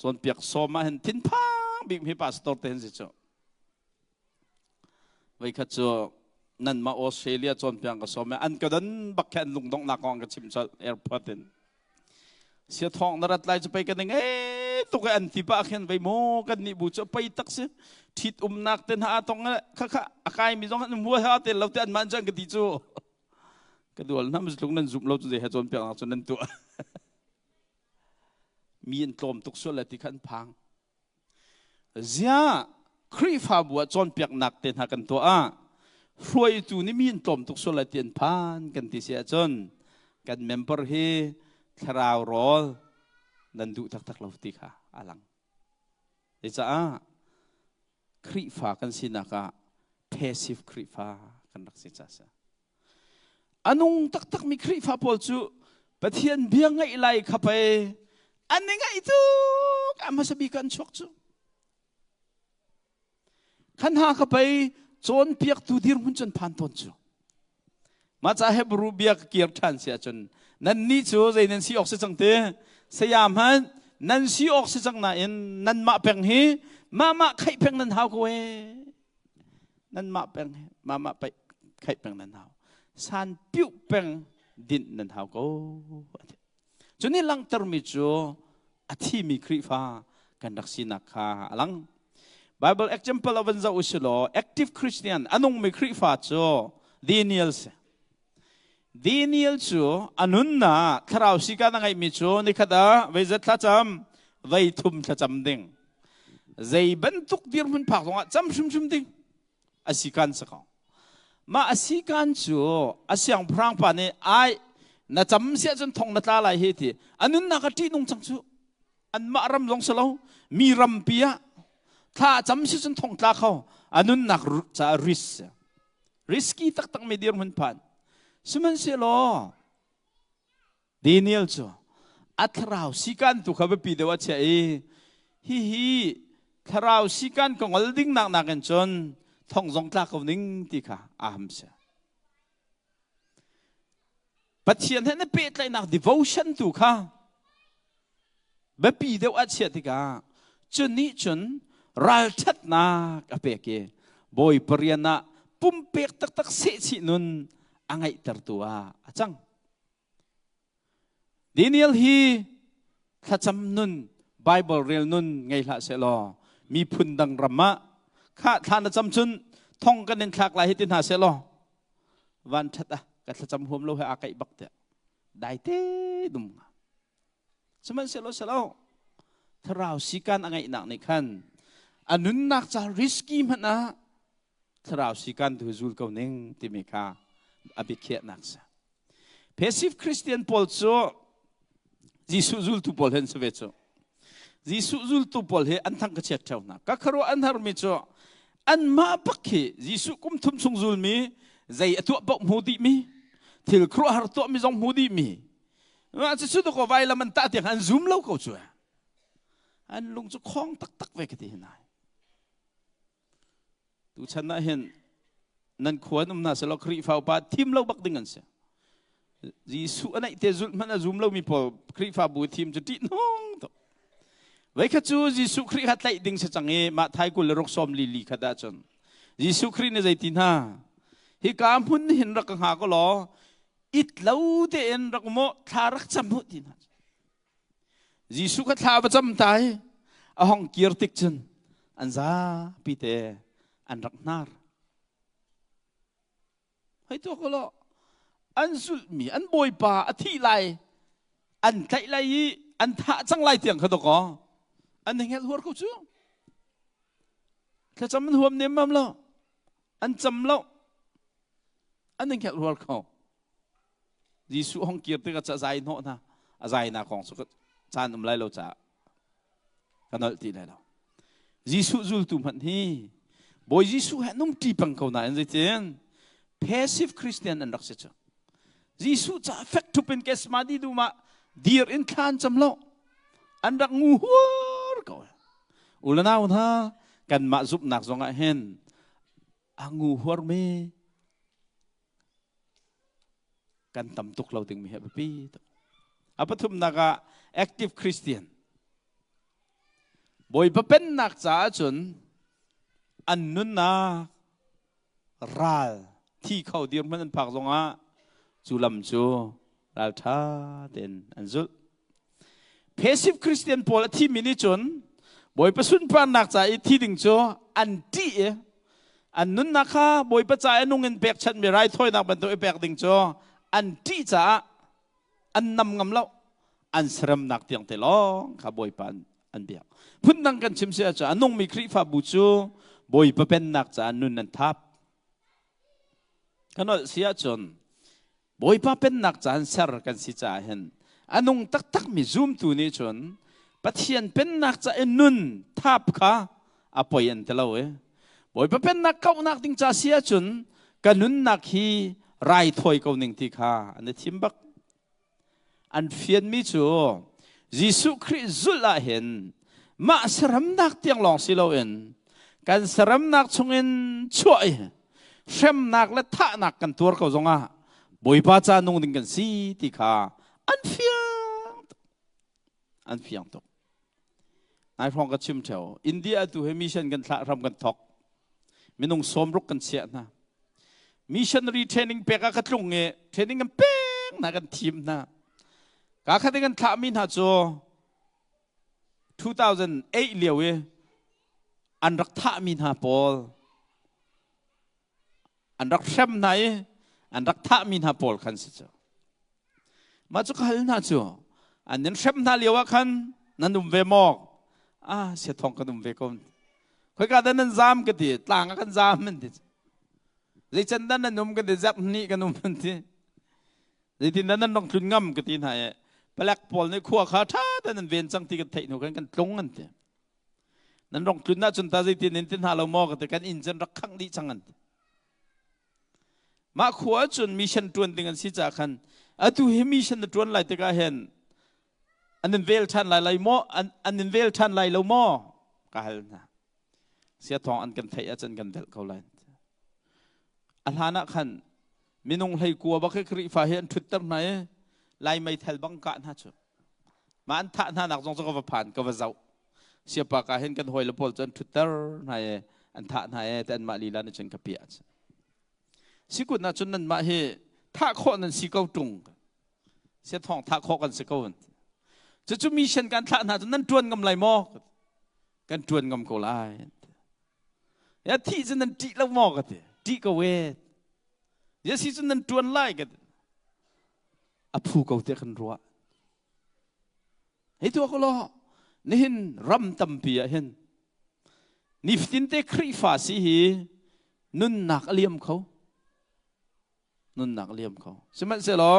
ส่วนเปียกส้มมาเห็นทิ้นพังบิ๊กมีพาสตอร์เต็นสิจ้าไว้ข้าจ้านั่นมาออสเตรเลียส่วนเปียกกับส้มอันก็ดันบักแคนลุงต้องนักองกับชิมชาแอร์พอร์ตเสียทองนรัตไลจะไปกันยังไงตัวกันที่ปากเห็นไปโมกันนี่บุจะไปตักสิทิดนักเต้นหาตรงนั้นข้าอากายมีตรงนั้นมัวหาเต้นเราเต้นมันจังกันที่จู่ก็ดูน้ำมันลุงนั้นจุ่มเราจะได้ให้จนเปียกจนนั้นตัวมีนตอมตุกส่วนละที่ขันพังเสียครีฟ้าบัวจนเปียกหนักเต้นหากันตัวรวยตัวนี้มีนตอมตุกส่วนละเตียนพันกันที่เสียจนกันเมมเบอร์เฮทราวรอลนั่นดูทักเราตีค่ะอาลังเดี๋ยวจะครีฟ้ากันสินะกะเพสซีฟครีฟ้ากันรักษาจ้าอันนุ่งตักมีครีฟ้าพอจูปะเทียนเบียงไงไล่ขับไปอันนี้ไงจูอามาสบีกันชกจูขันหาขับไปจนเปียกตูดีร์หุ่นจนผ่านต้นจูมาจากเฮบรูเบียกเกียร์ทันเสียจนนั่นนี่จูใจนั่นซีออกเสียจังเตะสยามฮันนั่นซีออกเสียจังน่ะอินนั่นมาเพ่งฮีมาใครเพ่งนั่นหาวกูนั่นมาเพ่งมาไปใครเพ่งนั่นหาวสันปิ้วเพ่งดินนั่นหาวกูจนนี่ลังเตอร์มิจูอาทิมีคริฟ้ากันรักษาคาลัง Bible example อวันจะอุชโล active Christian อันนุ่งมีคริฟ้าจูDaniel จูอันนุ่นน่ะคราวสิการนั่งไอมิจูนี่ขดาไว้จะทัจำไว้ทุ่มทัจำดิ่งใจบรรทุกดีร์มันพักตรงจำชุ่มดิ่งอาศิการสักมาอาศิการจูอาศัยพรางปานี่ไอน่าจำเสียจนทองน่าตาลายเหตุอันนั้นนักที่นุ่งจังจูอันมารำลงสลาวมีรำเปียถ้าจำเสียจนทองตาเขาอันนั้นนักจะริสกี้ตักไม่ดีมันผ่านสมันเสียล้อDanielจูอัตราวสิการตุขบปีเดวัชเอฮีคราวสิการของอลดิ้งนักกันจนท่องจงตาเขานิ่งตีค่ะอาหมเสียปัจเจียนให้นับเป็นอะไรนัก devotion ตุค่ะแบบปีเดวัชเอติกาจนนี้จนรัลชัดนักอเปกเกบอยปริยนะปุ่มเปกตักเสียชินุนอังไงtertuaจังDaniel hi ข้าจำนุน Bible เรียนนุนไงละเสลอมีพุนดังรำมะข้าท่านจำชุนท่องกันในคลากลายให้ตินหาเสลอวันชัดก็ข้าจำหัวเราให้อาไก่บักเตะได้เต้ดุมสมัยเสลอถ้าเราสิการอังไงหนักในขั้นอันนุนนักจะริสกี้มันนะถ้าเราสิการถือจูลเขาเน่งที่มีค่าอภิเษกนักษาPassive Christian Paul so Jisu zul tu Paul hen sevecho Jisu zul tu Paul he an thang ka chet chaw na ka kharo an har mi cho an ma pakhe Jisu kum thum sung zul mi zai atu pa mudi mi thil khro har to mi jong mudi mi ว่าจะสุดก็ไว้แล้วมันตาเตียงอันซูมเล่าเขาช่วยอันลงจะคล้องตักไว้กันที่ไหนดูฉันน่ะเห็นนั่นขวานน่ะสลครีฟ้าป่าทีมเล่าบักดึงกันเสียยิสุอันไหนเตจุมันน่ะซูมเล่ามีพอครีฟ้าบูทีมจะตีน้องตัวไว้ข้าจูยิสุครีขัดไล่ดึงเสียจังเอมาไทยกุลรกซอมลิลีขัดได้จนยิสุครีเนี่ยใจตีน่าฮิกามพุ่นเห็นรักหาก็ล้ออิดเล่าเดินรักโมทารักจำหุ่นนะยิสุขัดทาประจำตายอ่างเกียรติกจนอันซาปีเตอันรักนาร์ให้ตัวก็ล้ออันสุดมีอันบอยป่าอธิไลอันใจไลอันท่าจังไลเตียงเขาตัวก็อันหนึ่งเหตุหัวเขาจู่ถ้าจำมันหัวเนียมมั่มล้ออันจำล้ออันหนึ่งเหตุหัวเขายิสุห้องเกียรติก็จะใจโน่นะใจนาของสุขจานไลเราจะกันนั่นตีไลเรายิสุจุลตุมันที่บอยยิสุเห็นนุ่มตีปังเขาหน่าอันใจเตียน passive Christian อันรักเสียยิสุจะ affect ทุกเป็นแกสมาดีดูมาดีร์อินคานจำล้ออันรักงูหัวเขาอุลนาอุท่ากันมาซุบหนักสงเห็นอังูหัวเมกันตำตุกเราถึงมีเหตุปีอัปทุมนัก active Christian บอยเป็นนักจ่าจนอันนุนนาราลที่เขาเดียร์มันผักสงจุลำจูราลท่าเต็นอันจุ passive Christian พอละที่มินิจนบอยประสุนปานนักจ่าที่ดึงจูอันที่อันนุนนักบอยประจ่ายนุ่งเงินเปียกฉันไม่ไรถ้อยนักบรรทุกเปียกดึงจูอันที่จะอันนำงำเล่าอันสรมนักเตียงเตลองข้าบอยปานอันเบียกพุ่นดังกันชิมเสียจ้าอันนงมีคริฟ้าบูจูบอยเป็นนักจ้าอันนุนนันทับกันว่าเสียจนบอยเป็นนักจ้าอันเสรกันสิจ้าเห็นอันนงตักมีซูมตัวนี้จนปัจจัยเป็นนักจ้าอันนุนทับข้าอภัยอันเตลเอาบอยเป็นนักเก้านักติงจ้าเสียจนกันนุนนักฮีไรถอยเขาหนึ่งที่ข้าอันนี้ทิมบักอันเฟียนมิจูยิสุคริสต์จุลาเห็นมาสรมนักเตียงลองสิเราเอ็นกันสรมนักชงเอ็นช่วยเชื่อมนักและท่านักกันตัวเขาจงอ่ะบอยป้าจานุ่งดิ่งกันสีที่ข้าอันเฟียงตกนายพงกับชิมเฉาอินเดียตัวเฮมิชันกันทำกันทอกไม่นุ่งสมรุกกันเสียนะmissionary training เปกากระตุ้งเง training กันเป้งนักกันทีมนะกาคัดกันท่ามินหาโจ2008เลี้ยวอันรักท่ามินหาปอลอันรักเชมไหนอันรักท่ามินหาปอลคันสิจ้ามาจุกหันหาโจอันนั้นเชมนาเลี้ยวคันนั่นนุ่มเวมอกเสียทองกันนุ่มเวกอนค่อยการนั้นจามกันดีต่างกันจามมันดีในฉันนั้นนุ่มกันเดจับนี่กันนุ่มมันที่ในที่นั้นน้องทุนง่ำกันที่ไหนไปแลกปอลในขั้วขาท่าแต่นั้นเวียนจังที่กันเทนุกันตรงกันที่นั้นน้องทุนน่าจนตาที่นั้นที่หาเรามองกันแต่กันอินจันรักขังดีจังกันมาขวาจนมิชชั่นตรวนติกันสิจากขันตัวเฮมิชชั่นตรวนไหลตะการเห็นอันนั้นเวลชันไหลโมอันนั้นเวลชันไหลเราโมกาลนะเสียทองอันกันเทอาจารย์กันเดลเขาไหลอัลฮานะขันมินุงให้กลัวบักคริฟ้าเห็นทุดตั้งไหนไล่ไม่เทลบังกันฮะจุมาอันท่านักจงจะก็ผ่านก็ว่าเจ้าเสียปากเห็นกันหอยละพอลจนทุดตั้งไหนอันท่าไหนแต่อันมาลีลาในจังกับเปียสิกุนน่ะจนนั้นมาเฮท่าข้อนั้นสิเก้าตรงเสียทองท่าข้อกันสิเก้าจะมีเช่นการท่านั้นจนนั้นจวนกำไรมอกกันจวนกำโกไลอย่าที่จนนั้นจีแล้วมอกกันที่ก็เวทยาสิจนนั้นจวนไล่กันผู้เขาเตะกันรัวให้ตัวเขาล้อนี่เห็นรำตั้มเปียเห็นนิฟตินเตครีฟาสิฮีนุนนักเลี้ยมเขานุนนักเลี้ยมเขาใช่ไหมเสียหรอ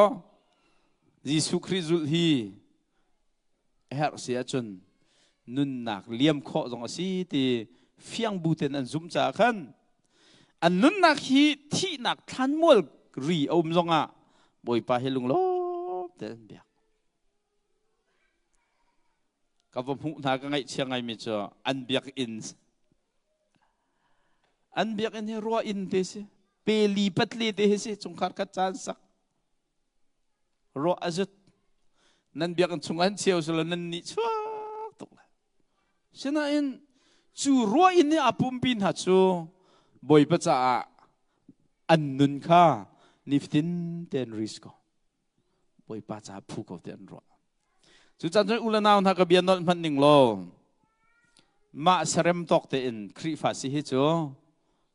ยิสุคริสต์ฮีเฮร์เสียจนนุนนักเลี้ยมเขาตรงสิที่เฟียงบูเตนอันซุ่มจากขันอันนุนนักฮีที่นักทันมัวรีอมจงอ่ะบอยปาเฮลุงโลเต็มเบียก các vợ phụ na cái ngày chiang ngày mi cho ăn biếc in he rua in thế chứ pe li pat li thế chứ chung khát khát chan sắc rua azut nan biếc chung ăn chiều rồi nan ni chua tục lại cho nên chú rua in he apum pin hạt chú boy bắt cha ăn nun kha niftin ten risk boy bắt cha phu ko ten rua chú chân chân ulan nào thà cái biên nón phân ninh lo mà serem tok te in kri pha si hi chú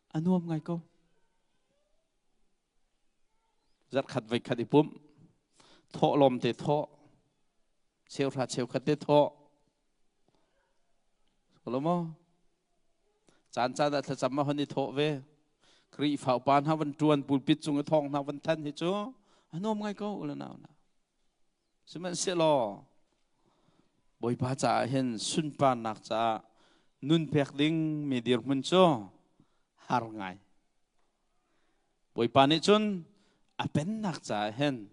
anuam ngay câu rất khát vây khát ipum thọ lom te thọ xeo khát te thọ có mò chán đã thật chăm mà hơn đi thọ về kri phao pan ha văn truan bùn pít chung cái thong ha văn thân hi chú anuam ngay câu ulan nào na xem mình sẽ lo bồi ba cha hen sun pan nak cha nun pek ding mi dir mun cho har ngai bồi pa ni chun apen nak cha hen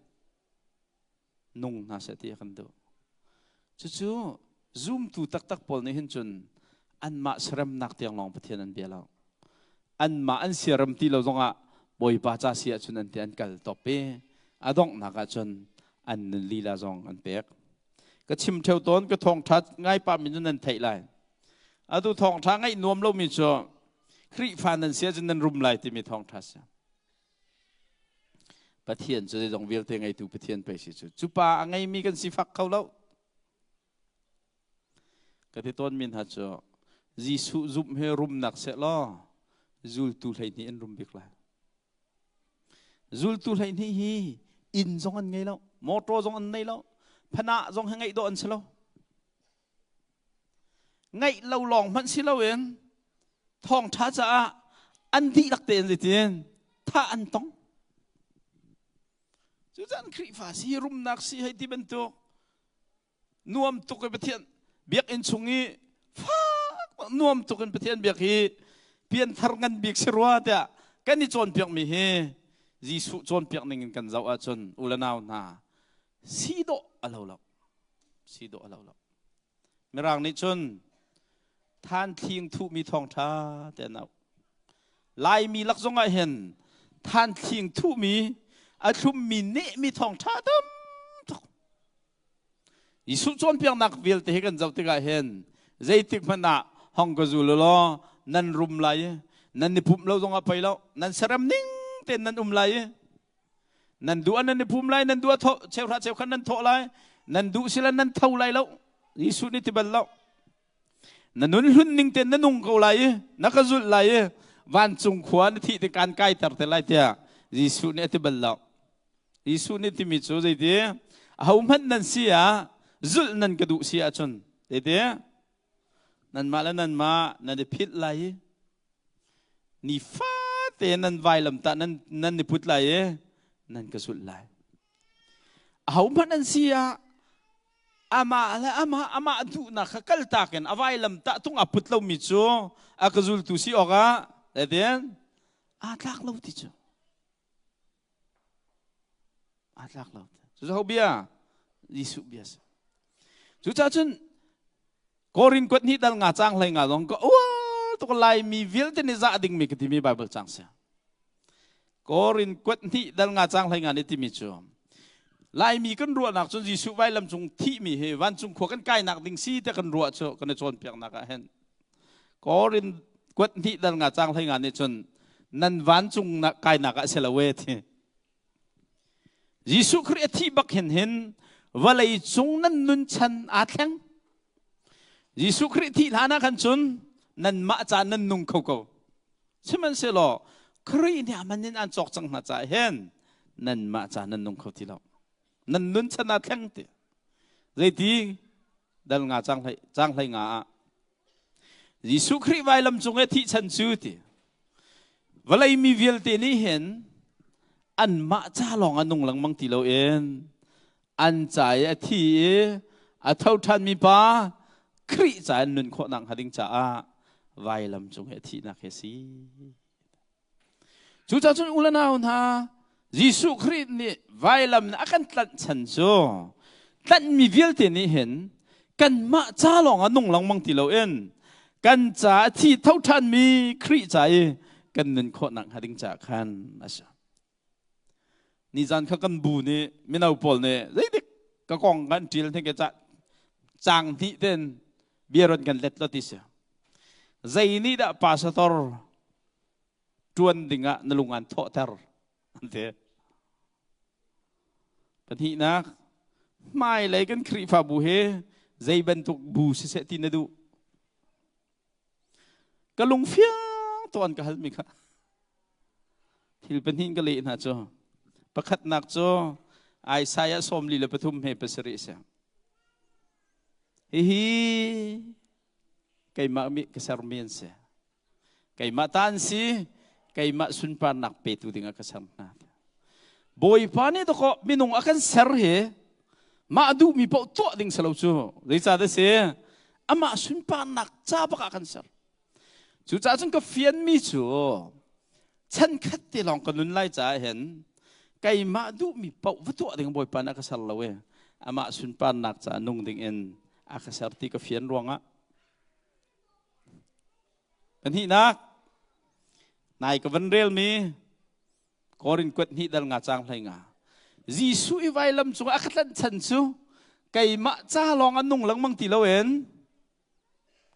nung na se ti kan do chu zoom tu tak pol ni hen chun an ma sram nak tiang long pathian an belo an ma an siram ti lo zonga bồi pa cha sia chun an tian kal tope adong naka chun an lila zong an pek cái chim theo tốn cái thong thắt ngay pa mình nên thấy lại, tu thong thắt ngay nuông lâu mình cho, khi phản nên sẽ nên rum lại thì mình thong thắt. Bắt hiện cho dòng việc thì ngay tu bắt hiện phải chứ, chú pa ngay mi cần si phật khâu lâu, cái thứ tốn mình hạt cho, Giêsu giúp he rum nặc sẽ lo, zul tu thấy ni en rum việc lại, zul tu thấy ni hi in dòng anh ngay lâu, motor dòng anh ngay lâu. Phana dòng hàng ngày độ ăn lâu ngày lâu lòng vẫn xí lâu yên thong thá ra ăn đi đặc tiền gì tiền tha ăn tông chú dân khỉ phá xí rum nạc xí hay tí bên tục nuông tục cái bát thiên biếc in chung ý nuông tục cái bát thiên biếc hi biên thar ngăn biếc xí rua tía cái này chọn biếc mi hi Giêsu chọn biếc nên cần giàu à chọn ula nào na si độ alo lo si độ alo lo merang ni chun than thiêng thu mi thong tha te nào lai mi lak zonga hen than thiêng thu mi a thum mi ne mi thong tha dam Giêsu chon piang nak vil te kan zau te ga hen zaitik phana hong ko zul lo nan rum lai nan ni pum lo zonga pai lo nan saram ning te nan lai nan du an nan pum lai nan du tho cheu khan nan tho lai nan du sila nan thau lai lo Giêsu ni tibal lo nan nun hun ning ten nan nung ko lai nakazul lai van chung khwan thi te kan kai tar te lai tia Giêsu ni tibal lo Giêsu ni timi chu zai te hau man nan sia zul nan ka du sia chun te nan ma la nan ma nan de phit lai ni fa te nan vai lam ta nan ni put lai nan ka sul lai hau man an sia ama du na khakal ta ken avai lam ta tung aput lo mi chu akazul tu si oga den atlak lo ti chu atlak lo chu ho bia Giêsu bia chu cha chun korin kwat ni dal nga chang lai nga long ko to lai mi vil te ni za ding mi ki mi bible chang sa korin kwat ni dal nga chang lai nga ni ti mi chu lai mi kan ruột nak chun Giêsu vai lam chung thi mi he van chung kho kan kai nak ding si te kan ruột chu kan chon piak nak hen korin kwat ni dal nga chang lai nga ni chun nan van chung na kai nak a selawe thi Giêsu khri thi bak hen valai chung nan nun chan a thlang Giêsu khri thi lana kan chun nan ma cha nan nung khau ko chiman se lo khri ni amanin an chok chang na cha hen nan ma cha nan nung khau ti lo nan nun chan a thlang ti zai ti dal nga chang lai nga Giêsu khri vai lam chung e thi chan chu ti valai mi vil te ni hen an ma cha long anung lang mang ti lo en an chai a thi a thau than mi pa khri cha nun kho nang hading cha a vai lam chung e thi na khe si chu cha chun ulana ha Giêsu Christ ni vai lam na kan tlan chan cho tlan mi vil te ni hen กันมาจ้าลองนุ่งหลังมังติเราเอ็นกันจ่าที่เท่าทันมีครีใจกันนึนโคนักหาดิงจากขันนะจ๊ะนี่จันเขากันบูนี่ไม่เอาปอลเนี่ยเด็กก็กองกันจีนที่แกจะจางที่เด่นเบียร์กันเล็ดลติเสียใจนี่ได้พาสตอร์จวนดิ่งะนลุงอันโทเตอร์อันเถอะปฏินักไม่เลยกันครีฟาบูเฮใจบรรทุกบูเสตินดูก็ลงเฟี้ยงตัวอันก็ฮัลมิค่ะที่เป็นหินก็เลยนะจ๊ะประคัดนักจ๊ะไอ้สายสมลีเลปทุมเฮปสริเสียฮิไก่มามีกษรเมียนเสียไก่มาตันสิไก่มาสุนปานักเปตุdengan kesarนาบอยปานี่ตัวก็มีนุ่งakan ser heมาดูมีปอตัวดิ่งสลาวจูดิฉันจะเสียอามาสุนปานักจ้าปะakan serจู่จ้าจึงก็เฟียนมีจูฉันคัดที่ลองกันนุนไล่จ่าเห็นไก่มาดูมีปอตัวดิ่งบอยปานักserลาวอามาสุนปานักจ้านุ่งดิ่งเอ็นakan serที่ก็เฟียนรวงอ่ะเป็นที่นักนายก็วันเรียลมีกอรินกวดนี่ดัลงาจางไลงาจีสุอีไวลำจงอักลันชันซูไก่มาจ้าลองอันนุ่งหลังมังตีเราเห็น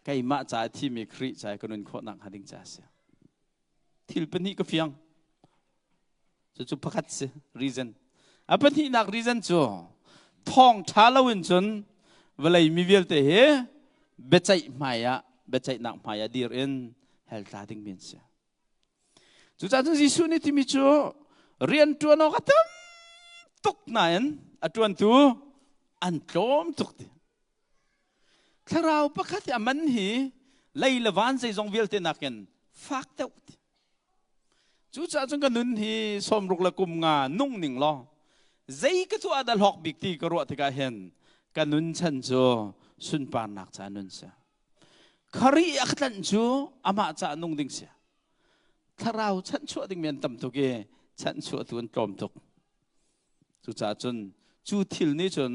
ไก่มาจ้าที่มีครีใจก็นุนโคนักหาดิงจ้าเสียที่เป็นนี่ก็เฟียงจะจุพักเสีย reason อ่ะเป็นที่นัก reason จูท่องท้าเราเห็นจนเวลามีเวลเตะเฮเบใจมายะเบใจนักมายะดีเอ็นเฮลตาดิงเมียนเสียจู่จ้าจึงยิสุนี่ที่มีจูเรียนตัวนอกกันตุกนั่นจวนตัวอันโจมตุกที่ถ้าเราประกาศอามันฮีไล่ละวันใจจงเวลเตนักกันฟักเตวจู่จ้าจึงกันนุนฮีสมรุกละกุมงานุ่งหนิงล้อใจก็ตัวอดัลหอกบิกตีกรัวที่กาเห็นกันนุนฉันจูสุนปานักจานุนเสียคารีอักตันจูอามาจานุ่งดิ่งเสียถ้าเราฉันชั่วดิ่งเมียนต่ำตุกเอฉันชั่วตัวจอมตุกจู่จ้าจนจูทิลนี่จน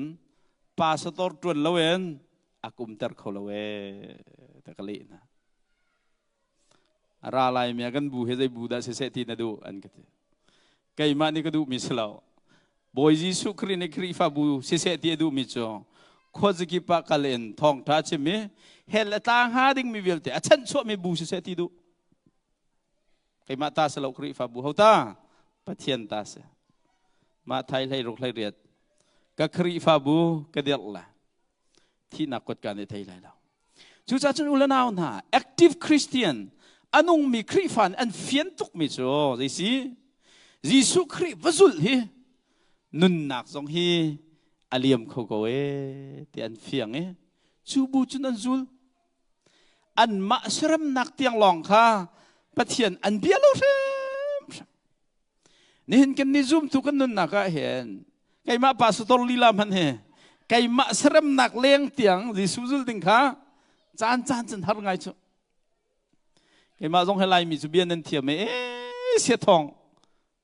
ปาสตอร์จวนละเวนอากุมเตอร์เขาละเวตะกะลีนะราลายเมียกันบูเฮใจบูดาเสเสตีนะดูอันกันไก่มานี่ก็ดูมิสลาวบอยจีสุครีนครีฟาบูเสเสตีดูมิจงโคจกิปะกะเลนทองท้าเชมิเฮลตางหาดิ่งมีเวลเตอฉันชั่วมีบูเสเสตีดูไก่มาตาสลาวครีฟาบูเฮาตาปะเทียนตาเสมาไทยไล่รุกไล่เรียดก็ครีฟาบูก็เดียร์ละที่นักกฎการในไทยไล่เราจู่จ้าจนอุลนาวน่ะ active Christian อันนุ่งมีครีฟันอันเฟียนตุกมิโซดิสิยิสุครีวจุลฮีนุนนักทรงฮีอาลียมเขาก็เอที่อันเฟียงจูบูจุนันจุลอันมาสรมนักเตียงลองค่ะปะเทียนอันเบียโลเรมนี่เห็นกันนี่ซูมทุกันนุนนักเห็นไก่มาปาสตอลีลามันเฮไก่มาสรมนักเลี้ยงเตียงยิสุจุลติงค่ะจานจันหาไงจูไก่มาทรงให้ไล่มีจูเบียนนั่นเทียมเสียทอง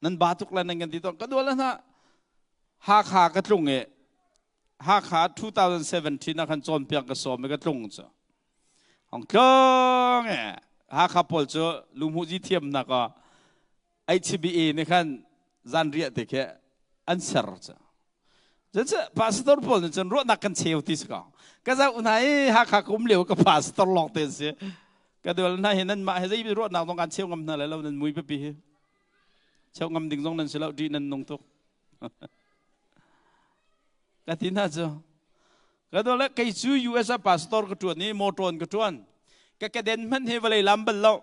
นั่นบาตุกแล้วนั่นกันที่ต้องก็ดูแล้วนะหาขากระตุงหาขา2017นะคันโจมเปียกกระสอบไม่กระตุงจ้ะของกลางหาขาพอลจ้ะลุงหูจีเทียมนะก็HBA นี่คันจันเรียดเด็กอันเสร์จ้ะจะพาสตอร์พอลนี่จนรถนักกันเชียวที่สกก็จะอุณหหาขาคุ้มเหลวกับพาสตอร์หลอกเตะเสียก็ดูแล้วนะเห็นนั่นมาเห็นได้รถนักต้องการเชียวงำนั่นแล้วนั่นมุ้ยไปปีเชียวงำดิ่งตรงนั้นเสียแล้วดีนั่นนงตุกก็ที่น่าจะก็ดูแล้วใครซื้อ US พาสตอร์ก็จวนนี่โมตรก็จวนก็กระเด็นมันเฮเวลลำบัลแล้ว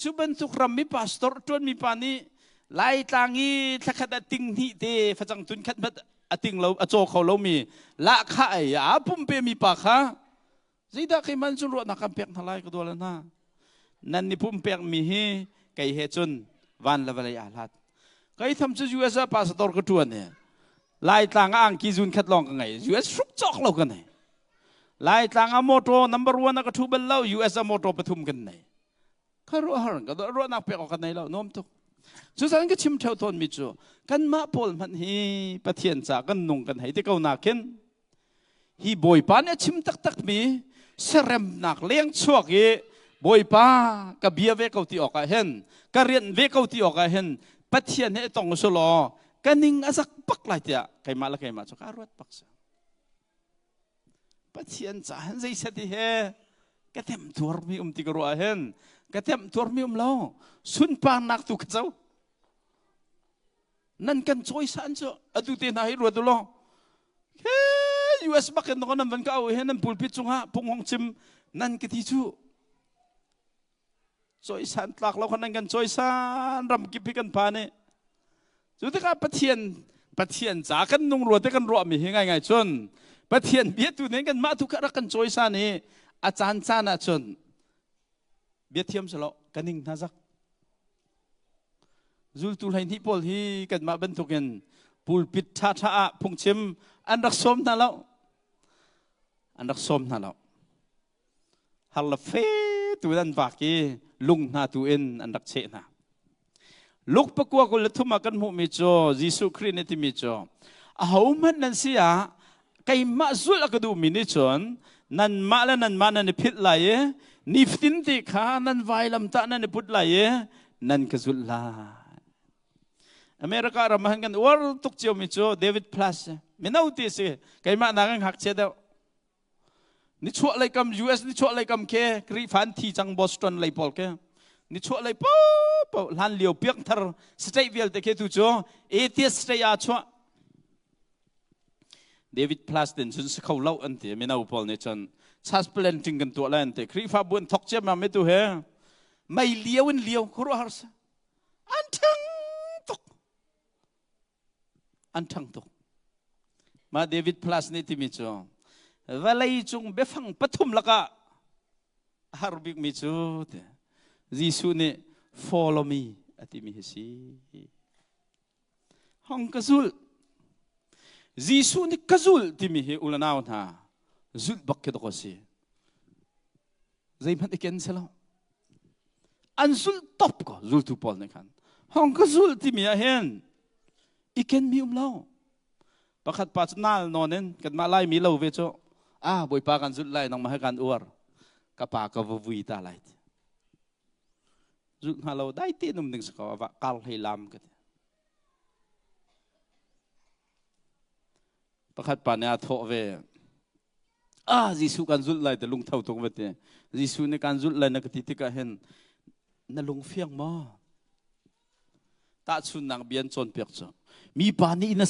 ชุบันทุกรำมีพาสตอร์จวนมีปานี่ไล่ทางนี้ถ้าขัดติงที่เตะฟังตุนขัดบัดติงเราโจเขาเรามีละข้าปุ่มเปมีปากฮะสิดาใครมันจุลนักการเปียกทลายก็ดูแล้วนะนั่นนี่ปุ่มเปียกมีเฮไก่เฮจุนวันละเวลาอาลัดใครทำซื้อ US พาสตอร์ก็จวนเนี่ยไล่ทางอ่างกิจุนขัดลองกันไง US สุกจอกเรากันไงไล่ทางอ่างโมโต number 1นักทุบเรา US โมโตปฐุมกันไงเขารู้หรือก็รู้นักเปียกกันไงเราโน้มตุกสุดท้ายก็ชิมเท่าทนมิจูกันมาพอลมันฮีปะเทียนจากกันนุ่งกันให้ที่เขาหนักขึ้น hi boy pa ne chim tak tak mi serem nak leng chuak hi boy pa ka bia ve kau ti oka hen ka rian ve kau ti oka hen pathian he tong so lo kaning asak pak lai tia kai ma cho ka ruat pak sa pathian cha han zai sa ti he ka tem tur mi ti ka ro hen ka tem tur mi lo sun pa nak tu ka chau nan kan choi san cho atu te na hi ro tu lo he US bakin no nan van ka au he nan pulpit chung ha pung hong chim nan ki ti chu choi san tlak lo kan kan choi san ram ki pi kan pa ne chu te ka pathian cha kan nung ro te kan ro mi hi ngai chon pathian bia tu ne kan ma tu ka kan choi san ni a chan chan a chon bia thiam selo kaning na zak zul tu lai ni pol hi kan ma ban tu ken pulpit tha tha phung chim an rak som na lo hal la fe tu dan va ki lung na tu in an rak che na luk pa kwa ko thuma kan mu mi cho jisu khrist ne ti mi cho a hauman nan sia kai ma zul ka du mi ni chon nan ma la nan ma nan phit lai ye ni fitin ti kha nan vai lam ta nan put lai ye nan ka zul la America ramahan kan world tuk chiu mi cho David Plus mi nau ti se kai ma nang hak che da ni chua lai kam US ni chua lai kam ke kri fan thi chang Boston lai pol ke ni chua lai po lan liu piak thar state vel te ke tu cho atheist stay a chua David Plus den chun se khau lau an te mi nau pol ne chon chas plan ting kan to lan te kri fa bun thok che ma me tu he mai liu khro har sa an thang tok ma David Plus ni ti mi cho valai chung befang pathum laka harbik mi chu te jisu ne follow me ati mi si hong kazul jisu ni kazul ti mi he ulanaw na zul bakke to ko si zai phan ken selo an zul top ko zul tu pol ne khan hong kazul ti mi a hen iken mi lo pakhat pa nal nonen kan ma lai mi lo ve cho boy pa kan zut lai nang ma kan uar ka pa ka vui ta lai zut halo dai ti num ding ska wa kal hai lam ka pakhat pa ne a tho ve jisu kan zut lai te lung thau tok ve te jisu ne kan zut lai na ka ti ti ka hen na lung fiang ma ta chun nang bian chon pek cho mi pa ni ina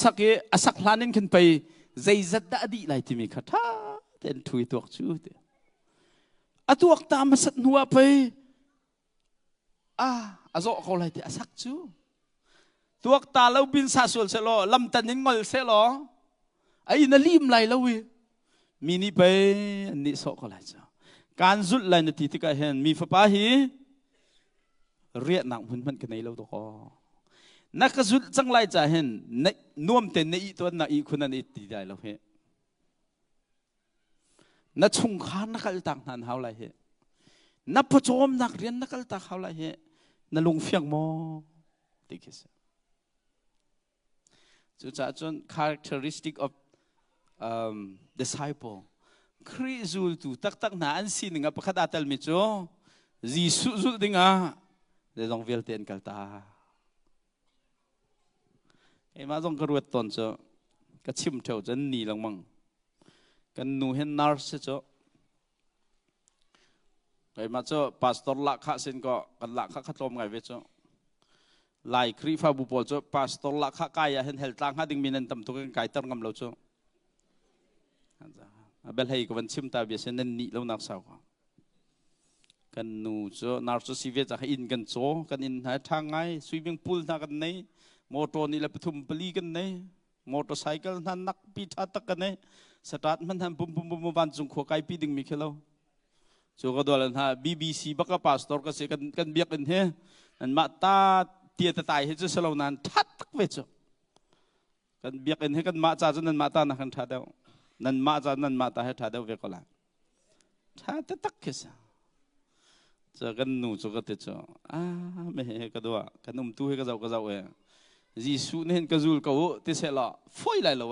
sakki asak lanin kan pai zai zat da di lai ti mi khatha ten thui tok chu te atuak ta masat nuwa pai azo ko lai te asak chu tuak ta lo bin sa sul se lo lam tan ning ngol se lo ai na lim lai lo wi mi ni pai ni so ko lai cha kan zut lai na ti ti ka hen mi fa pa hi riat nak hun man kanai lo to ko nakazul chang lai cha hen nuam te nei to na I khunan I ti dai lo he na chung khan na kal tang han haw lai he na pachom nak rian na kal ta haw lai he na lung fiang mo tikis so cha chon characteristic of disciple krizul tu tak na an sin nga pakhat atal mi cho jisu zul dinga de dong vel ten kal ta ma dong ka ruat ton cho ka chim theu jan ni lang mang kan nu hen nar se cho ma cho pastor la kha sin ko kan la kha khatom ngai ve cho lai kri fa bu pol cho pastor la kha ka ya hen hel tang ha ding minan tam to kan kai tar ngam lo cho bel hei ko ban chim ta be sen ni lo nak sao kan nu cho nar cho si ve cha in kan cho kan in ha thang ngai swimming pool na kan nei motor ni la pathum pali kan nei motorcycle na nak pi tha tak kan nei start man han bum ban chung kho kai pi ding mi khelo cho ka dol ha BBC baka pastor ka se kan biak in he an ma ta tia ta tai he chu salo nan that tak ve cho kan biak in he kan ma cha nan ma ta na kan tha dau nan ma cha nan ma ta he tha dau ve ko la tha ta tak ke sa cho kan nu cho ka te cho me he ka do kan tu he ka zau e jisu nen ka zul ka te se la foi lai lo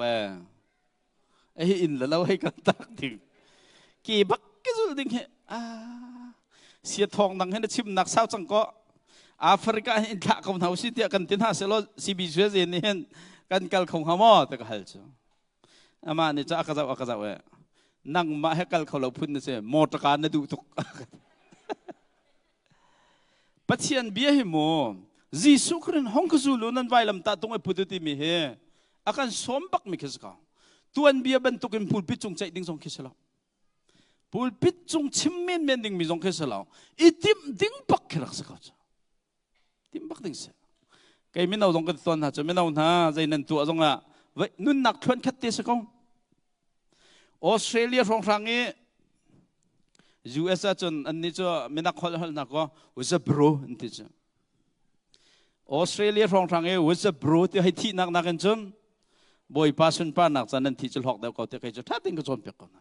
ấy in là lâu hay cần tắc thì kỳ bắc cái du đình hệ xiết thong đằng hay là chim nạc sao chẳng có Africa in thạ không thấu xí tiệt cần tiến hạ sẽ lo CBC gì nên cần cal không hamo tất cả hết chứ mà này cho akazau ấy năng mà hết cal không lâu phun này một cái này đủ tục bắt chiên bia hi mo Jesus Christ hong cái du luôn vai làm ta tung ai phun ti mi he akan som bak mi kes ka tuan bia ben tukin pulpit chung chạy ding song kesela pulpit chung chimmen men ding mi song kesela itim ding bak kerak sa ka tim bak ding se cái mình nào dong cái tuan ha cho mình nào ha dây nên tua dong à vậy nun nak thuan khát tê sa không Australia phong phang ấy US chun anh cho mình nak hol hol nak ko was a bro anh chứ Australia phong phang ấy was a bro thì hay thi nak nak anh chun boy pasun pa nak chanan thi chul hok da ko te kai cho tha ting ko chon pe ko na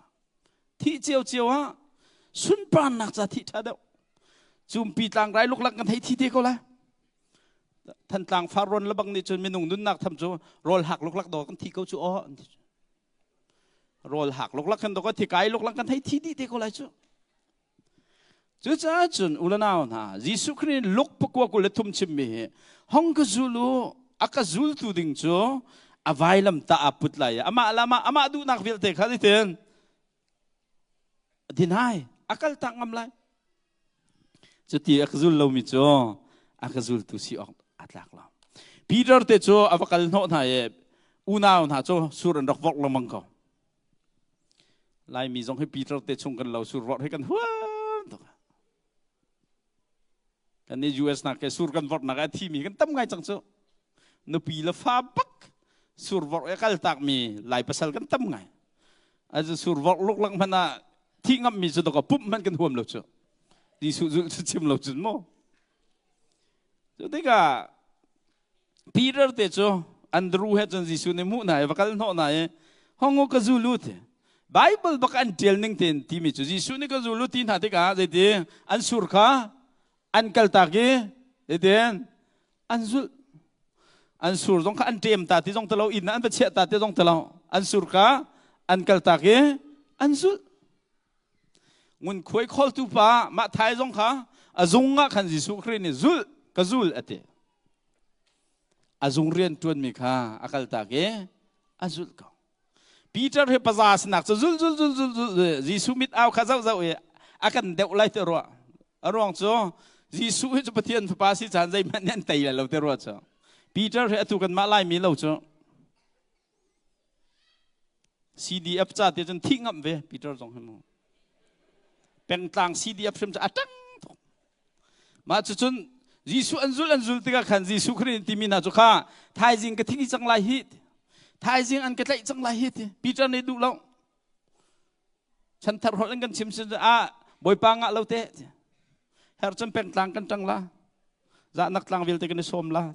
thi chiao chiao ha sun pa nak cha thi tha da chum pi tlang rai luk lak kan thei thi te ko la than tlang faron la bang ni chun minung nun nak tham chu rol hak luk lak do kan thi ko chu o rol hak luk lak kan do ko thi kai luk lak kan thei thi di te ko la chu chu cha chun ulanaw na Jesus Christ luk pakwa ko le thum chim mi hong ka zulu akazul tu ding chu availam ta aput lai ama du nak vil te khali ten dinai akal ta ngam lai chuti akazul lo mi cho akazul tu si ok atlak la Peter te cho avakal no na ye unaw na cho suran rok vok lamang ko lai mi jong he Peter te chung kan lo sur vok he kan huan to kan ni US na ke sur kan vok na ka thi mi kan tam ngai chang cho no pi la fa bak survok ekal tak mi lai pasal kan tam ngai aja survok luk lang mana thi ngam mi chu to ka pup man kan huam lo chu di su chim lo chun mo chu te ka Peter te chu Andrew he chun jisu ne mu na vakal no na e hongo ka zulu te Bible bak an tel ning ten ti mi chu jisu ne ka zulu tin ha te ka je te an sur kha an kal ta ke te ten an zul an sur dong ka an tem ta ti dong talo in an che ta ti dong talo an sur ka an kal ta ke an sul ngun khoi khol tu pa ma thai dong kha azunga khan Jisu Christ ni zul ka zul ate azung rian tuan mi kha akal ta ke azul ka Peter he pazas nak zul Jisu mit au kha zau e akan deu lai te ro arong cho Jisu he pathian pa si chan zai man nen tai la lo te ro cho Peter he tu kan ma lai mi lo cho CDF cha te chen thing ngam ve Peter jong hem peng tlang CDF sem cha atang ma chu chun Jisu anzul te ka khan Jisu Christ ti mi na chu kha thai jing ka thing chang lai hi thai jing an ka tlai chang lai hi Peter ne du lo chan thar hol kan chim se a boy pa nga lo te her chen peng tlang kan chang la za nak tlang vil te kan som la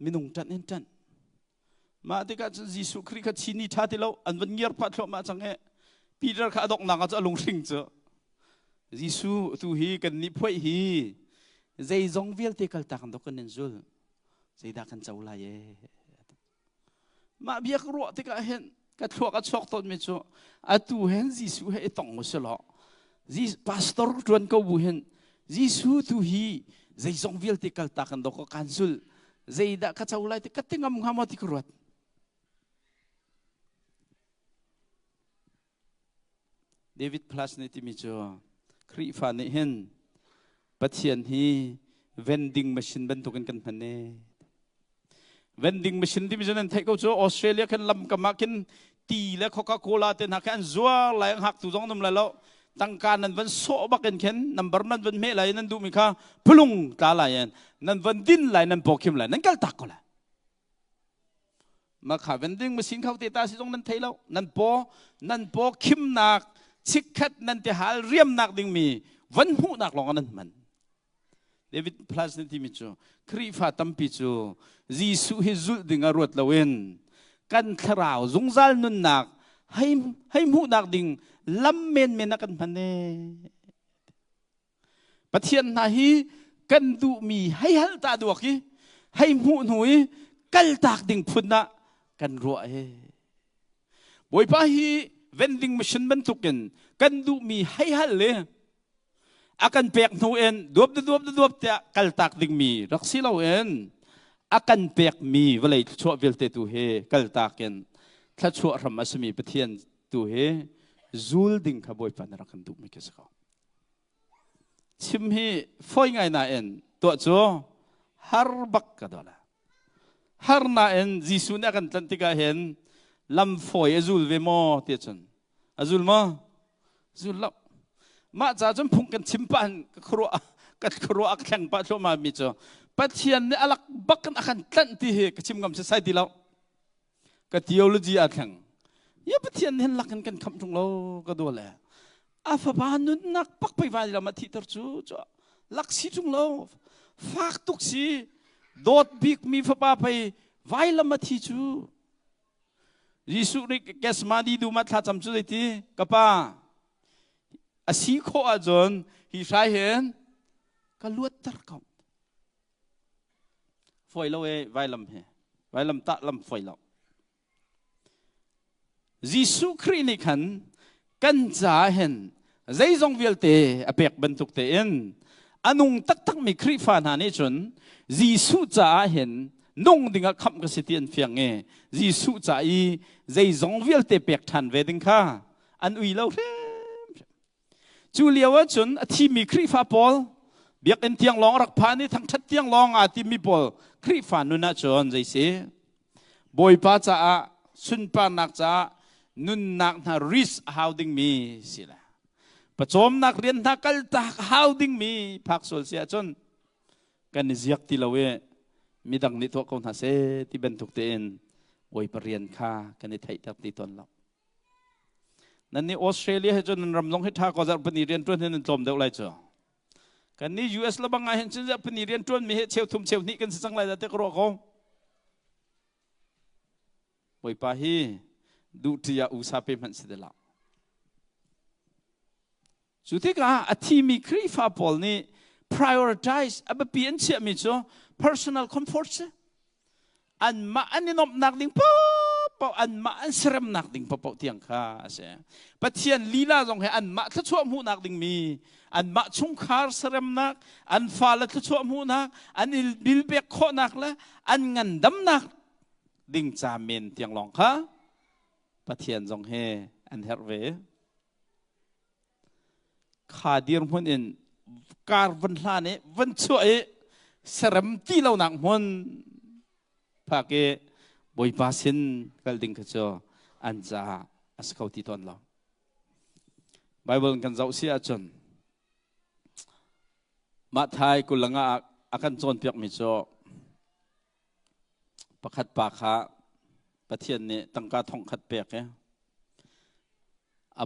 minung tan en tan ma te ka Jisu Christ ka chini tha ti lo an van ngiar phat lo ma change Peter kha dok na ka lung ring cho Jisu tu hi kan ni phoi hi zai zong vil te kal ta kan dok kan zul zai da kan chau la ye ma biak ro te ka hen ka thua ka chok ton me cho atu hen Jisu he tong mo se lo ji pastor tuan ko bu hen Jisu tu hi zai zong vil te kal ta kan dok kan zul zai da ka chau lai te ka te ngam ngam ti kruat David plus ne ti mi cho kri fa ne hen pathian hi vending machine ban to kan kan phane vending machine ti mi jan thai ko cho Australia kan lam ka makin ti le Coca Cola ten ha kan zua lai hak tu jong nam la lo tăng ca nan vẫn sổ bắc en khen number nan vẫn mẹ lại nan du mi kha phulung ta lại en nan vẫn din lại nan bỏ kim lại nan kal tak ko la mà khả vending machine khâu tê ta si jong nan thấy lâu nan bỏ kim nak chích khát nan te hal riam nak ding mi vẫn hu nak long nan man David plus nan ti mi chu kri fa tam pi chu Jisu hi zul ding a ruat lawen kan tharau zung zal nun nak hay mu nak ding lam men men kan phane pathian na hi kan du mi hay hal ta du ki hay mu hnui กัลตากดิ่งพุนนะกันรัวบ่อยป้าฮีเวนดิ้งมาชินบรรทุกกันดูมีให้ฮัลเลยอากันเปียกหนูดวบเตะกัลตากดิ่งมีรักสิเราอากันเปียกมีเวลาชั่วเวลเตตูเฮกัลตากันถ้าชั่วรำมาสมีปะเทียนตูเฮจูลดิ่งขบอยปานรักันดูไม่เกี่ยวกับชิมฮีฟอยไงน่าตัวโจฮาร์บักกันดอละฮาร์น่าจีสุนักันตันติกาเห็นลำฟอยจูลเวโมเตียชนจูลจูลแล้วมาจากจนพุ่งกันชิมปันครัวอักแข่งปะโชมามิโจปะเทียนเนี่ยอลักบักกันอาการตันที่เหกชิมกำเสยดีแล้วก็ทีโอโลจีอาแข่งยังปะเทียนเห็นลักกันคำจงเราก็ดูแลอาฟบานุนนักปักไปวันเรามาที่ตรจูจ้ะลักสีจงเราฝากตุกสีโดดบิกมีฟบาไปวันเรามาที่จูยิสุริกแกสมาดีดูมาท้าจำจุดที่กับป้าอาศิโคอาจนฮิชายเห็นก็ลวดตรกำฝอยเราไว้ลำไว้ลำตะลำฝอยเรายิสุครินิขันกันจ่าเห็นใจจงเวลเตะเปียกบรรทุกเตะอันุงตักมีคริฟานหานี่จนยิสุจ่าเห็นนุ่งดิ่งคำกษัตริย์เฟียงยิสุจ่าใจจงเวลเตะเปียกทันเวดิงค่ะอันอุยเราจูเลียวจนที่มีคริฟาปอลเบียกเอ็นเทียงลองรักพานี่ทั้งชัดเทียงลองที่มีปอลคริฟานุนาจนใจเสียบอยป้าจ้าสุนปานักจ้านุนนักนาริสฮาวดิ้งมีสิละประจอมนักเรียนนักกัลตากฮาวดิ้งมีพักโซลเสียจนกันนิจักติลาเวมีดังนิทวกคนหาเสที่เป็นทุกเตือนบอยปเรียนค่ากันนิไทยตักติตนเรานั่นนี่ออสเตรเลียจนรำลงให้ท่าก็จะเป็นเรียนต้นให้นั่นจมเดี๋ยวไรจ้ะกันนี่ US แล้วบางไงเห็นฉันจะเป็นเรียนต้นมีเชี่ยวทุ่มเชี่ยวนี่กันสังไรแต่เตะกรอกเขาบอยป้าฮีดูที่จะอุตส่าห์เป็นมันสิเดล่าสุดที่ก็ที่มีคริฟาพอลนี่ prioritize อันเป็นเปลี่ยนเชื่อมิจ้ะ personal comfort อันมาอันนี้นบนักดิ่งป๊ออันมาอันเสริมนักดิ่งป๊อเตียงข้าเสียปะเทียนลีลาจงให้อันมาถ้าชั่วมูนักดิ่งมีอันมาชุ่มคาร์เสริมนักอันฟ้าละถ้าชั่วมูนักอันบิลเบกโคนักละอันเงินดำนักดิ่งจามินเตียงลองข้าปะเทียนจงให้อันเฮร์เวขาดีร์มันอินการวันลานี่วันช่วยเสริมที่เราหนักมันพาเกบอยปาสินกัลดิ่งขจรอันจะอัสเขาที่ตอนเราไบเบิลกันเจ้าเสียจนมาไทยกุลังอากันจนเปียกมิโจประคัดปากขาประเทศนี้ตั้งการท่องขัดเปียก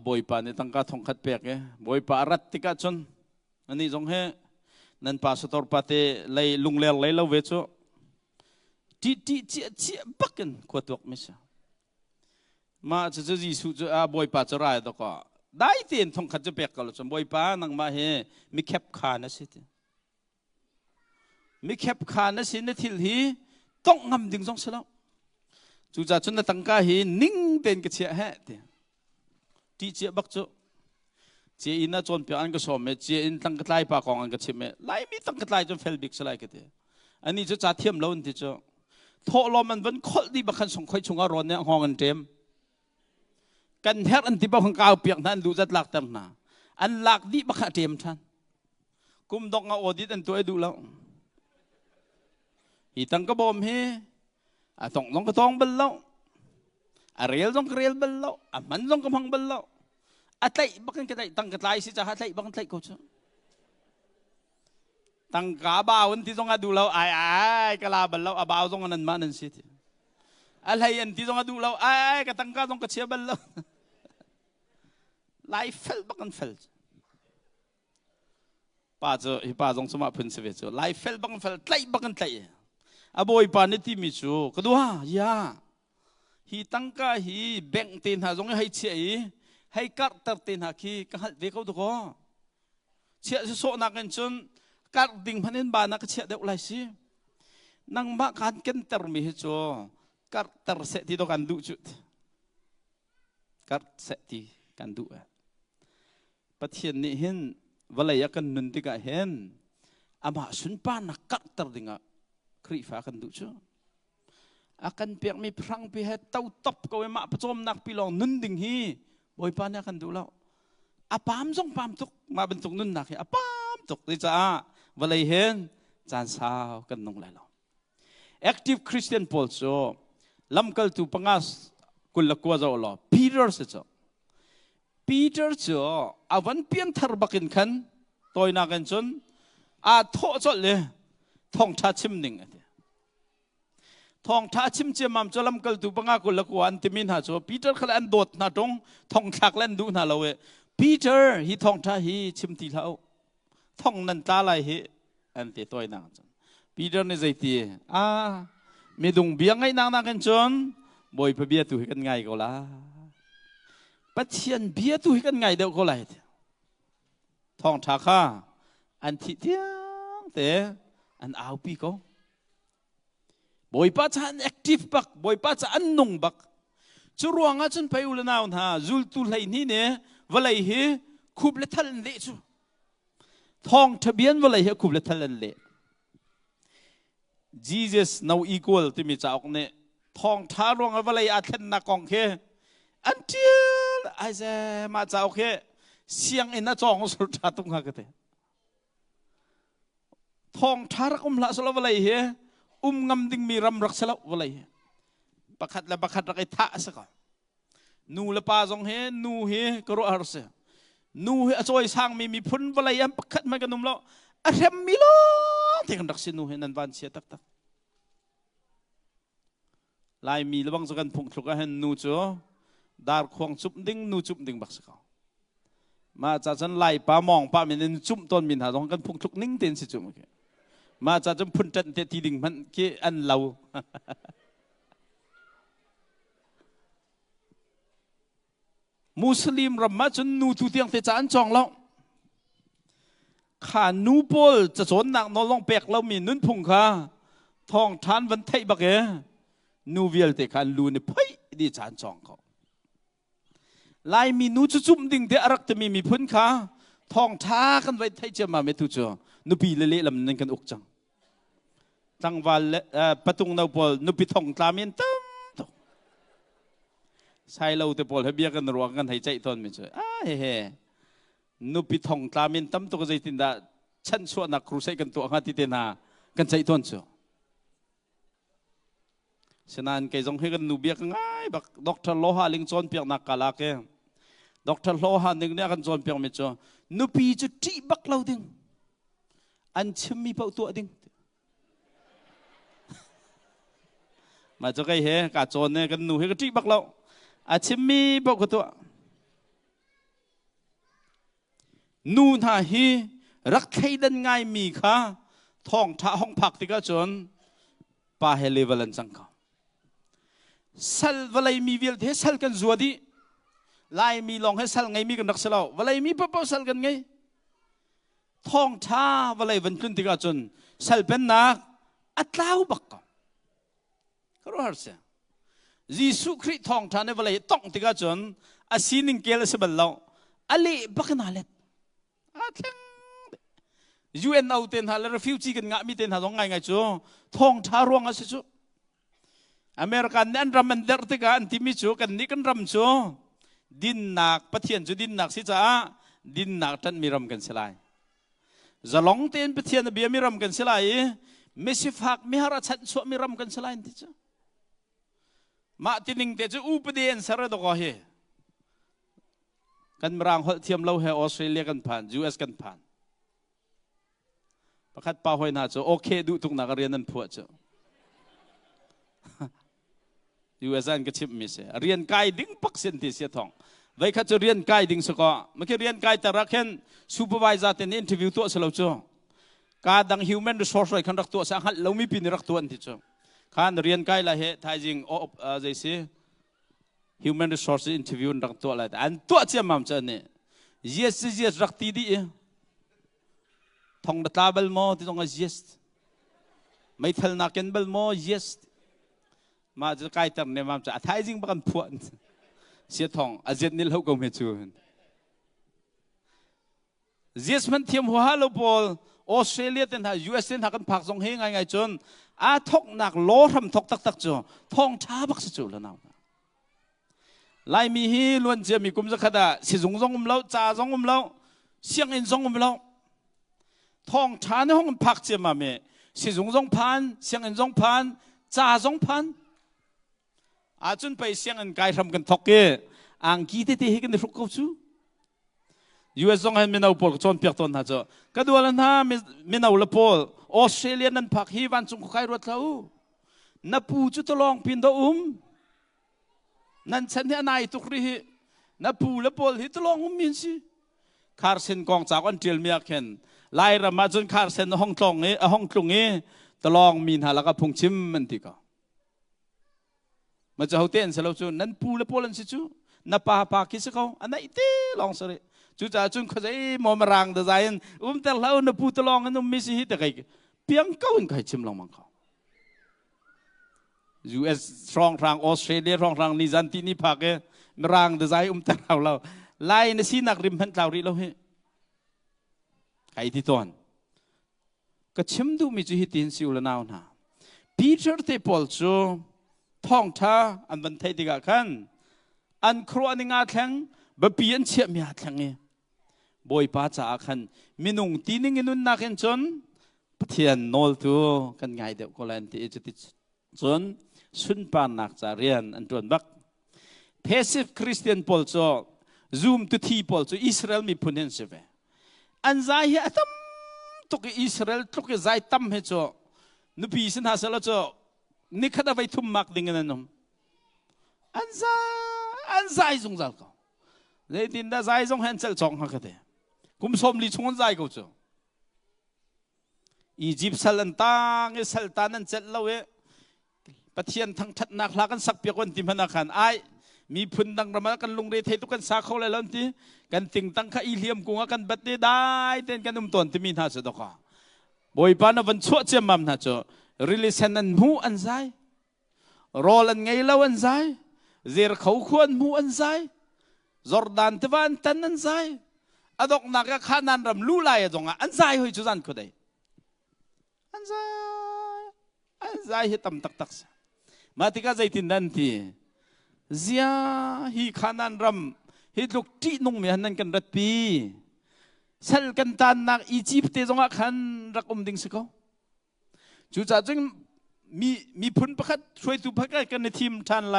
บอยปานี่ตั้งการท่องขัดเปียกบอยปารัตติกาจนอันนี้จงให้นั่นปาสตอร์ปาเตเลยลุงเลี้ยเลยเราเวชที่บักกันขวดตัวไม่ใช่มาจะยิสุจะบอยปาจะไรตัวก็ได้เตียนท่องขัดจะเปียกกันแล้วจนบอยปานังมาเฮมีแคบขานะสิมีแคบขานะสินะทิลฮีต้องงำดึงจงเสลาจูจ่าจนตั้งกาฮีนิ่งเป็นกระเชียแห่เตียที่เจียบักจุเจียอินน่าจนเปียอันก็สมเมเจียอินตั้งกระไลปากองอันก็เชื่อเมไลมีตั้งกระไลจนเฟลบิกสลายกันเตียอันนี้จะจ่าเทียมเราอันที่จะโทษเรามันวันคนที่บักขันส่งคอยชงอารมณ์เนี่ยห้องอันเต็มกันเฮรอันที่บักขันกาวเปียกนั้นดูจัดหลักเต็มหนาอันหลักที่บักขันเต็มท่านกุมดอกเอาอดีตอันตัวดูแล้วอีตั้งกระบอกเฮต้องกระทองเบลล์เรียลต้องเรียลเบลล์มันต้องกระพังเบลล์อะไรบักกันกระไดตั้งกระไลสิจะอะไรบักกันไลก็จะตั้งกาบ่าวอันที่ต้องดูเราไอ้กะลาเบลล์บ่าวต้องอันนั้นมานั่นสิอะไรอันที่ต้องดูเราไอ้กระตั้งกาต้องกระเชียเบลล์ไลฟ์เฟลบักกันเฟลป้าจงสมัครเพื่อนเสวะไลฟ์เฟลบักกันเฟลไลบักกันไลบอยปานิติมิจูก็ดูยาฮีตั้งกาฮีแบ่งตีนหาจงให้เชี่ยให้กัดตัดตีนหาคีก็หัดเด็กเขาดูก็เชี่ยโซนักกันจนกัดดิ่งพันนินบานักเชี่ยเด็กไรสิ นังมาการกันเตอร์มีเหรอกัดเตอร์เสติโดกันดูจุดกัดเสติกันดูประเทศนี้เห็นวลัยกันนุนติกะเห็นอามาสุนปานักกัดเตอร์ดิงะครีฟ้ากันดูจุakan pihak mi perang pihak tahu top kau emak pecom nak pilong nun ding hi boy pannya akan dulu apa amsong pam tuk ma bentuk nun nak hi apa tuk dica balai hen jan sao kan nong lai lo active Christian Paul so lamkal tu pangas kulakwa zo lo Peter so Peter so awan pian tharbakin kan toy na kan chun a tho cho le thong tha chim ningทองท้าชิมเจมัมจลำกลตุปังกุลกวนติมินหาโจปีเตอร์ขลันโดดนาตรงทองขักเล่นดูนาเราเวปีเตอร์ฮีทองท้าฮีชิมตีเท้าทองนันตาลายฮีอันเตตัวนังจนปีเตอร์ในใจตีไม่ดุงเบียงไงนางกันจนบ่อยไปเบียตุกันไงก็ละปัจเจียนเบียตุกันไงเดียวก็ไรทองท้าข้าอันที่เที่ยงแต่อันเอาปีก็บ่อยป้าจะอันแอคทีฟบักบ่อยป้าจะอันนงบักจุรวงอาจจะไปอุลนาวนะจุลตุไลนี่เนี่ยวลัยเฮคุบเลทัลเละจูทองทะเบียนวลัยเฮคุบเลทัลเละ Jesus now equal ที่มีจากเนี่ยทองท้ารวงวลัยอาเทนนักกองเคอันเดียไอ้เจ้มาจากเคเสียงอินน่าจองสุดท้ายตรงหักเตทองท้ารักละสละวลัยเฮงำดิ่งมีรำรักสลับวลัยประคัดและประคัดรักไอ้ท่าสักนูละปาจงเฮนูเฮกรัวฮาร์เซนูเฮอจอยสร้างมีพ้นวลัยประคัดมากันนุ่มแล้วอาเทมมิโลที่กันรักสินูเฮนันวันเสียตักตักลายมีระวังสักกันพุ่งทุกข์เห็นนูจ่อดาร์ควงจุบดิ่งนูจุบดิ่งบักสักมาจากฉันไล่ปามองปามีนจุบต้นมินหาตรงกันพุ่งทุกข์นิ่งเต็นสิจุบมาจากจำพุ่นจันเตทีดิ่งมันเกี่ยอันเรามุสลิมรำมาจนนูทุเตียงเตจานจองแล้วขานูโปลจะสนหนักนอนลงเปียกเรามีนุ่นพุงค่ะทองทานวันไทยบักเอนูเวียลเตขันลูนี่เพ่ยดีจานจองเขาลายมีนูจุ่มดิ่งเตอรักจะมีพุ่นค่ะทองท้ากันไว้ไทยจะมาไม่ถูกจ้ะนุปีเละๆลำนึงกันอุกจังตั้งวันประตูนาบอลนุปีทองตามีนตั้มใช่เราแต่บอลให้เบียกันรัวกันให้ใจตอนไม่ใช่เฮ้นุปีทองตามีนตั้มตัวก็ใจตินดาฉันชวนนักครูใช้กันตัวงานที่เตนากันใจตอนจ้ะฉะนั้นแกจงให้กันนุเบียกันง่ายบักด็อกเตอร์โลหะลิงจอนเปียกนักกาลาเกด็อกเตอร์โลหะหนึ่งเนี่ยกันจอนเปียกไม่จ้ะนุปีจะจีบักเราดึงอันชิมมีเป้าตัวดิ่งมาจะไงเฮกาโจนเนี่ยกันหนูเฮกจีบักเราอันชิมมีเป้าตัวนูน่าฮีรักใครดันง่ายมีค่ะท้องท่าห้องพักที่กาโจนป้าเฮเลเวลันจังเขาสัลวลัยมีวิลเทสัลกันจวดีลายมีลองให้สัลไงมีกันนักเสลาวลัยมีเป้าสัลกันไงท้องท้าวลัยวันขึ้นที่กาจนสัลเป็นนักอัตลาวบักก็รู้หรือเปล่ายิสุคริสท้องท้าในวลัยต้องที่กาจนอาศินิงเกลสบัลลาวอะไรบักนาเล็ดอาทิงยูเอ็นเอาเต็นหาแล้วรีฟิวจีกันงะมีเต็นหาตรงไงจูท้องท้ารวงอาศิจูอเมริกันเนี่ยรำมันเดอร์ติกันที่มีจูกันนี่กันรำจูดินหนักปะเทียนจูดินหนักสิจ้าดินหนักท่านมีรำกันสลายจะลองเต้นไปเทียนเบียมีรำกันสลายไม่สิฟักไม่หาราชันสวมีรำกันสลายนี่จ้ะมาตินิงเตจูอุปเดียนสารดอกเฮกันมรางเทียมเราเฮออสเตรเลียกันผ่านยูเอสกันผ่านประคัดป่าหอยนาจ้ะโอเคดูทุกนักเรียนนั้นพวกจ้ะยูเอสอันก็ชิมมิเสเรียนไกดิ้งปักเซนติเสียทองไว้ข้าจะเรียนไกดิ้งสกอเมื่อกี้เรียนไกแต่รักเห็นซูเปอร์วิเซอร์เต็นอินเทอร์วิวตัวสลาวจ้ะการดัง human resource อะไรขันรักตัวสังหัดเราไม่ปีนรักตัวนี่จ้ะขันเรียนไกละเหตุท้ายจริงโอ้ใจสิ human resource interview รักตัวอะไรอันตัวเจ้ามั่มจ้ะเนี่ย yes รักตีดีทองดัตตาเบลโมที่ต้อง yes ไม่ทันนักเก็นเบลโม yes มาจะใกล้ตังเนี่ยมันจะท้ายจริงประกันพวนเสียทองอาเจนนี่เราก็ไม่ชวนyes มันเทียมหัวฮัลโหลบอลออสเตรเลียเต็นหา US เต็นหากันผักสงเฮงไงจนทกหนักโลทำทกตักจ่อทองช้าบักสุดแล้วนะไล่มีฮีล้วนเจียมีกุมสักขดาสิจงจงเล่าจ่าจงเล่าเสียงอินจงเล่าทองช้าในห้องผักเจียมาเมสิจงจงพันเสียงอินจงพันจ่าจงพันจนไปเสียงอินไกทำกันทกเกอังกีเตเตให้กันในฟุกเขาชูUS จงให้มินาอุปกรณ์จนเปียกต้นหาจ่อก็ดูแล้วนะมินาอุลปอลออสเตรเลียนั้นผักฮีวันจงใครรถเขานับปูจุดลองพินดานั่นฉันเนี่ยนายตุกรีนับปูและปอลฮิตลองมินสิคาร์เซนกองจากอันเดียลเมียเข็นไล่ระมาจนคาร์เซนห้องตรงห้องตรงตลองมินหาแล้วก็พงชิมมันติกามันจะเอาเต้นเสร็จแล้วจูนั่นปูและปอลนั่นสิจูนับปาคิสเขาอันนั้นเต้ลองสิจูจ่าจุนเขาจะมอมรังเดซายน์แต่เรานับปูตลองนั่นมิสิฮิตอะไรเพียงเก้าอินใครชิมลองมังเขาUS รองทางออสเตรเลียรองทางนิจันตินีพักรังเดซายแต่เราไล่ในสีนักริมพันเรารีเราเฮใครที่ตอนก็ชิมดูมีจุดที่สิวละนาวนะปีเตอร์เตปอลจูท่องท่าอันบันเทิงดีกันขันอันครัวในงาแข็งบะเปียนเชี่ยมีอาแข็งบอยป้าจ่าขันมินุงตีนิงนุนนักเห็นจนเทียนโนลตัวกันไงเด็กคนละที่จะติดจนสุนปานนักจาเรียนอันตรวนบักเพซิฟคริสเตียนพอลโซซูมตุทีพอลโซอิสราเอลมีพุนเห็นใช่ไหมอันใจเหี้ยตั้มตุกอิสราเอลตุกใจตั้มเหรอโซนุปีสินหาเสร็จแล้วโซนี่ขนาดไปทุ่มมักดิ่งนั่นน้องอันใจสงสารเขาเลยดินได้ใจสงเห็นเจ้าจงหักเดกุมสมลีชงใจเขาโซอียิปต์สัลตันสัลตันนั่นเจ็ดแล้วเว้ปะเทียนทั้งทัดนักลากันสักเปียกวันติมนาคันไอมีพื้นดังประมาณกันลงเรททุกันสาเขาเลยแล้วทีกันติงตั้งข้าอิเลียมกุงกันบัดได้เต้นกันนุ่มต้นที่มีท่าสุดก็บอยปานวันชั่วเจมัมท่าจ่อรีลิสันนันมูอันใจรอลันไงแล้วอันใจเจอเขาควรมูอันใจจอร์แดนที่วันตันอันใจอดอกนักข้านันรำลู่ไล่จงอันใจหอยจุจันก็ได้อันใจฮิตมตักตักมาที่ก็ใจตินดันทีเสียฮีขานันรำฮิลูกจีนุ่งมีหันนั่นกันรัดปีสัลกันตานนักอียิปต์เตจงขันรักดิ่งสิเขาจู่จ่าจึงมีพุนประคัดช่วยตูพักกันในทีมทันไหล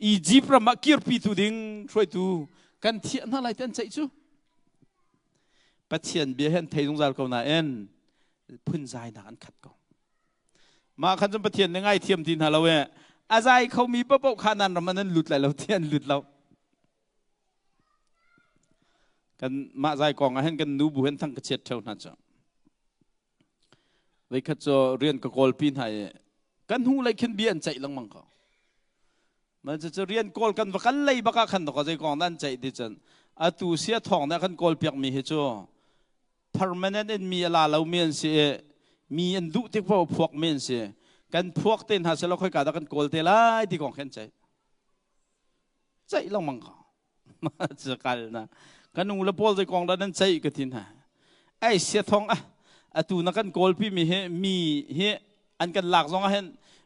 อียิปต์ระมากิรปีตูดิ่งช่วยตูกันเทียนอะไรเต้นใจจู่ปัจเจียนเบียเห็นไทยสงสารเขาหน้าเอ็นพุนใจนักอันขัดเขามาขันจนประเทียนยังไงเทียมทีนฮาเราเวอาใจเขามีปะปะขานันมันนั้นหลุดไหลเราเทียนหลุดเรากันมาใจกองเห็นกันนูบุเห็นทั้งกระเช็ดเท่านั้นจ้ะไว้ขัดจะเรียนกับกอลปีนให้กันหูเลยขึ้นเบียนใจลังมังเขามันจะเรียนกอลกันว่ากันเลยบักขันต่อใจกองนั่นใจดิจันอาตูเสียทองนะกันกอลเปียกมีเหตุpermanent มีอะไรเราเมียนเสียมีอันดุที่พวกเมียนเสียกันพวกเต้นหาเสร็จแล้วค่อยกาดกันโกลเตล่าที่กองเข็นใจลงมังเขาจะกันนะกันนุ่งละพอลใจกองนั้นใจก็ทิ้งหาไอเสียทองตูนักกันโกลพี่มีเฮอันกันหลักสองเห็น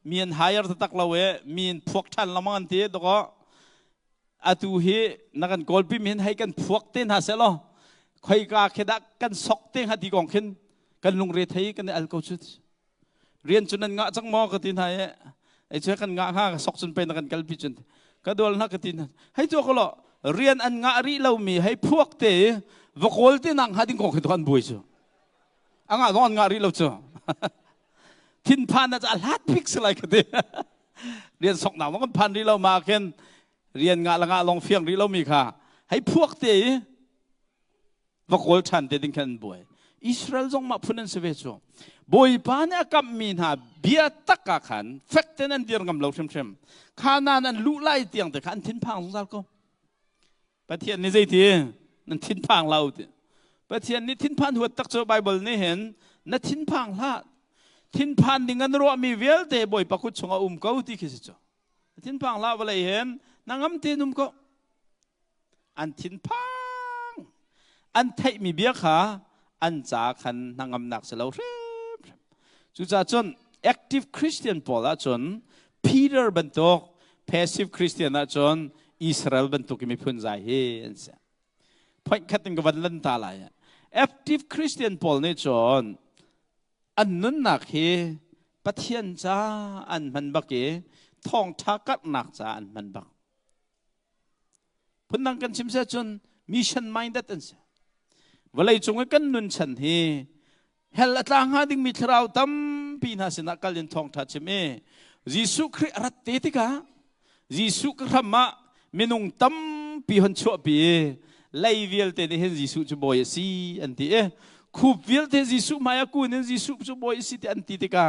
มีอันหายร์ตักเรามีอันพวกท่านละมันทีตัวก็ตูเฮนักกันโกลพี่มีเห็นให้กันพวกเต้นหาเสร็จแล้วค่อยกาเขดักกันสกเต้นหาที่กองเข็นกันลงเรียนไทยกันในอัลกอชุดเรียนจนนั้นงะจังมอกันที่ไหนไอ้เจ้ากันงะห้าสกจนเป็นกันกัลพิจนก็ดูแลนักกันที่นั่นให้ตัวเขาละเรียนอันงะรีเรามีให้พวกเตะวกโลที่นั่งหาดิ้งกองขึ้นกันบุยจ้ะอ่างะร้อนงะรีเราจ้ะทินพันน่าจะลัดพิกอะไรกันเตะเรียนสกหนาวมันพันรีเรามาเข็นเรียนงะละงะลองเฟียงรีเรามีค่ะให้พวกเตะวกโลชันเตะดิ้งกันบุยอิสราเอลจงมาพูนันเสวจบอยปานกับมีนาเบียตักขันเฟกเตนันเดียร์กับเราเช่นขานานันลุไลเตียงแต่ขันทิ้นพังสงสารก็ประเทศนี้ใจทีนั่นทิ้นพังเราประเทศนี้ทิ้นพังหัวตักเจอไบเบิลนี่เห็นนั่นทิ้นพังละ ทินพันดิ่งกันรัวมีเวลเตะบ่อยปักขุดชงอุ้มเขาที่คิดจ้ะทินพังลาวอะไรเห็นนางอำเตนุ่มก็อันทินพังอันไทยมีเบียขาอันจ่าขันนางอำหนักเสลาเริ่มจุดจ้าจน active Christian พอละจน Peter บรรทุก passive Christian ละจนอิสราเอลบรรทุกมีพื้นใจเห็นเสียพอขัดกันกับวันลันตาลาย active Christian พอเนี่ยจนอันนั้นหนักเฮปะเทียนจ้าอันมันบักเกท่องทักกัดหนักจ้าอันมันบักพุ่นนังกันชิมเสียจนมิชชั่นไม่ได้ตันเสียเวลาจงกันนุนฉันเฮเฮลต่างหาดิ่งมิตรเราตั้มปีนาสินักการเรียนท่องทัชเมยิสุคริสต์รัตเตติกายิสุคริสต์มามินุงตั้มปีหันชั่วปีไลวิลเตเนเห็นยิสุจะบ่อยสิอันที่คูบวิลเตยิสุมาอยากกูเนยิสุจะบ่อยสิอันที่ติกา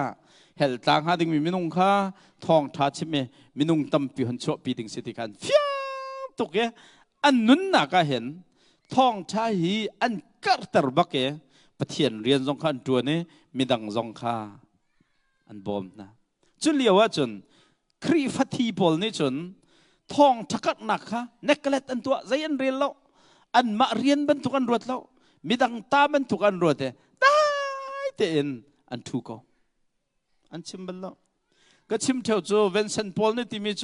เฮลต่างหาดิ่งมินุงข้าท่องทัชเมมินุงตั้มปีหันชั่วปีดิ่งสิติกันฟิวตุกอันนุนนักเห็นท่องชาฮีอันกัดตรบักเกปะเทียนเรียนสงขันตัวนี้มีดังสงขาอันบอมนะจนเลียวว่าจนครีฟัตีบอลนี่จนท่องทักหนักค่ะเนกเลตอันตัวใจอันเรียนแล้วอันมาเรียนบรรทุกอันรวดแล้วมีดังตาบรรทุกอันรวดได้เต็นอันทุกอันชิมบัลแล้วก็ชิมเท่าโจเวนเซนพอลนี่ที่มีโจ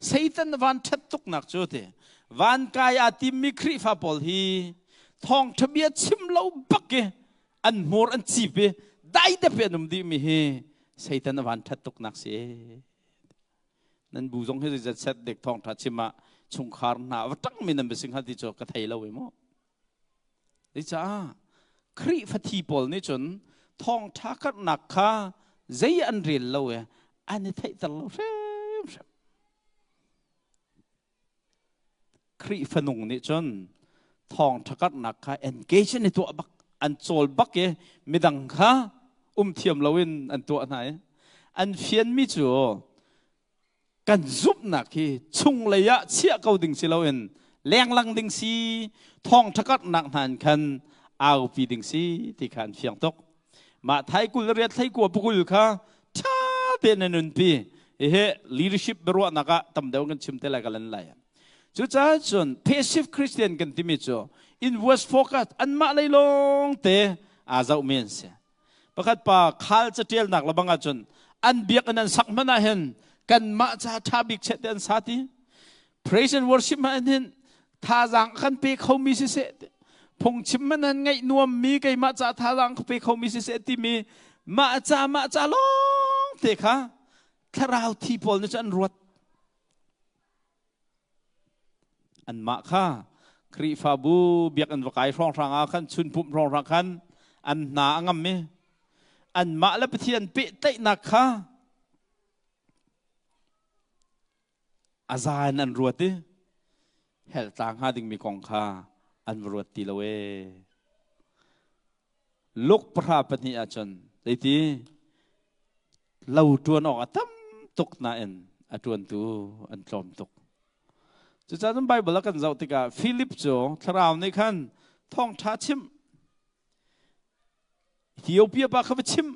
ไซตันวันชัดตุกหนักโจเตวันกายอาติมิครีฟาปอลฮีท่องทะเบียนชิมเล่าบักเกอันมอร์อันจีบได้แต่เป็นนุ่มดีมีเฮไซตันวันชัดตุกหนักเสียนั่นบูจงให้จะเซตเด็กท่องทัดชิมาชงคาร์นาวัตั้งมีนั่นเป็นสิ่งที่โจกระไทยเล่าไว้มั้งดิจ้าครีฟาทีปอลนี่จนท่องทักหนักค่ะใจอันเรียนเล่าอันนี้ไทยตลอดครีฟนุงนี่จนท่องทักหนักค่ะ engage ในตัวบักอันโจลบักเกมีดังค่ะเทียมเราวินอันตัวไหนอันเฟียนมิจูกันซุบหนักที่ชุงระยะเชี่ยเกาดิ่งสิเราวินแรงลังดิ่งสีท่องทักหนักหันคันเอาปีดิ่งสีที่ขันเฟียงตกมาไทยกุลเรียนไทยกัวปุกุลค่ะช้าเป็นนุนปีเฮ้ leadership บรัวนักตำเดียวกันชิมเตลัยกันเลยจุดจ้าจน passive Christian กันที่มีจ่อ in verse focus อันมาเลยลงเตะอาเจ้าเมียนเสียประกาศป่าขาลจะเทียนหนักละบังอาจนอันเบียกอันนั้นสักมันเห็นกันมาจะทับิกเชตอันสาธิ praise and worship มันเห็นท่าจังกันไปเขามีสิเสตพงชิมมันนั้นไงนวมมีไงมาจะท่าจังไปเขามีสิเสตที่มีมาจะลงเตะค่ะถ้าเราที่พอลนี่จะอันรวดอันมาค่ะครีฟาบูเบียกอันวกายร้องรังอาคันชุนพุ่มร้องรังคันอันหนาอังมเมอันมาและเพียนเปะเตะนักค่ะอาจารย์อันรวดดิเฮลต่างหาดิ่งมีกองค่ะอันรวดตีละเวลูกพระปฏิอาจารย์ได้ที่เราตัวนออกตั้มตกนาเอ็นอันตัวนตัวอันจอมตกจุดจ้าต้องไปบอกกันเราติกาฟิลิปโจทราวในขั้นท่องท้าชิมเที่ยวเปียปากเขาไปชิม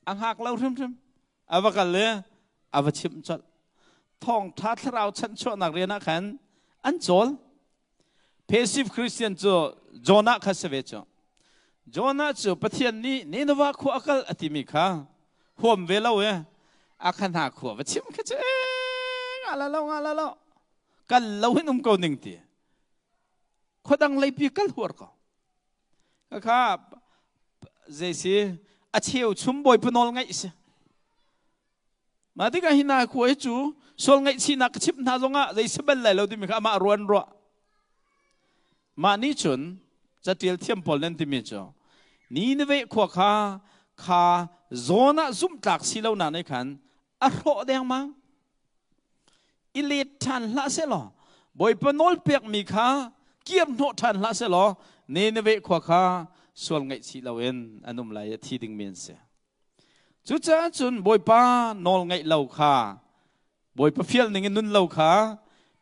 อังหักเราชิมเอาไปกันเลยเอาไปชิมจดท่องท้าทราวชั้นชั่วนักเรียนนักขันอันโจลเพซิฟคริสเตียนโจโจนาคาสเวโจโจนาโจปะเทียนนี้นี่นว่าขั้วกัลอติมิค่ะห่วมเวลาอาคันหักขั้วไปชิมกันเจ้งอะไรแล้วกันเราให้นุ่มเกาหนึ่งทีขดังเลยปีกันหัวก็ครับเจสิอาเชียวชุ่มบ่อยปนอลไงสิมาที่กันหินาขวยจูโซลไงสินักชิบนาจงะเจสิเป็นไรเราที่มีข้ามารวนรัวมานี่ชนจะเทียลเทียมพอลนั่นที่มีจ่อนี่นเวขวข้าโซน่าซุ่มตักสิเราหนาในขันอร่อยแดงมั้งอิเลทันละเสลอบอยปนอลเปียกมีข้าเกี่ยมโนทันละเสลอเนเวขวาข้าส่วนไงสิเราเอ็นอนุมลายที่ดึงเมียนเสียจุดจ้าจุนบอยป้านอลไงเราข้าบอยป้าเฟียลหนึ่งนุนเราข้า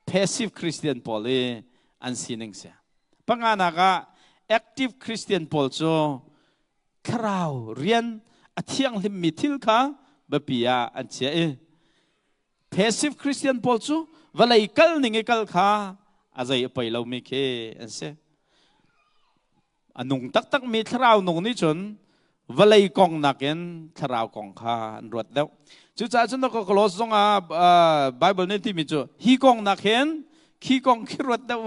passive Christian พอลอันซีนึงเสียปังงานากะ active Christian พอลโจคราวเรียน อเที่ยงลิมมิทิลค่ะบะปียอันเชียpassive Christian พอจูเวลาอีกัลนิ่งอีกัลค่ะอาศัยไปเราไม่เคอันเสียอันนุ่งตักมีทราวนุ่งนี่จนเวลาอีกองนักเอ็นทราวกองค่ะรวดแล้วจุดจ้าฉันก็กลอสงไบเบิลนี่ที่มีจูฮีกองนักเห็นฮีกองขี้รวดแล้ว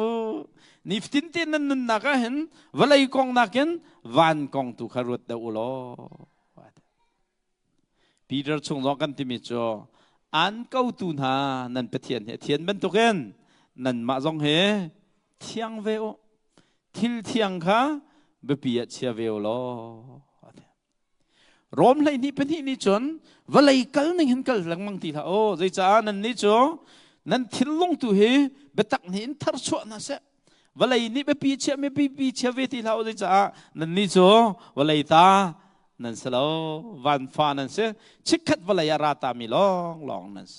นิฟตินที่นั่นนักเห็นเวลาอีกองนักเห็นวันกองตุขรวดแล้วล้อปีเตอร์ชงร้องกันที่มีจูอันเก้าตุนหานั่นเป็นเทียนเทียนเป็นตุกันนั่นมาจงเฮเที่ยงเวอทิลเที่ยงค่ะเบปียเชียเวอล้อรวมเลยนี่เป็นที่นี่จนเวลาอีกัลนึงเห็นกัลหลังมังทีละโอ้ใจจ้านั่นนี่จูนั่นทิลลงตุเฮเบตักนี่อินทาร์ชวนะเสเวลาอีนี่เบปีเชียไม่ปีเชียเวทีละโอ้ใจจ้านั่นนี่จูเวลาอีตานั่นสละวันฟ้านั่นเสชิคขัดเวลายาราตามีลองนั่นเส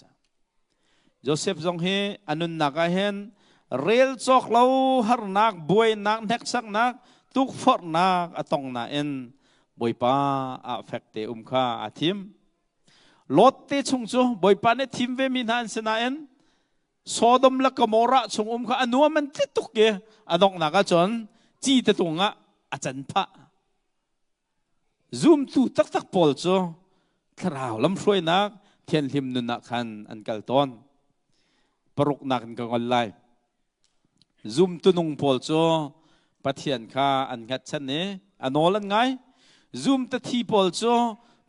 โจเซฟจงเฮอนุนนักเห็นเรียลจอกเราหารนักบวยนักเน็กสักนักทุกฟอร์นักอตองนาเอ็นบวยป้าอาเฟกเตข้าอาทิมลดเตชงจูบวยป้าเนี่ยทิมเวมินานเสนาเอ็นโซดมละกมอระชงข้าอนัวมันติดตุกเกอดองนักจนจีเตตุงะอาจารย์พระซูมตูตักปอลจูคราวลำช่วยนักเทียนทิมนุนักขันอันกัลตอนปรุกนักกันกันไลซูมตุนุงปอลจูปะเทียนข้าอันกัดชันเนอันโนลันไงซูมตะทีปอลจู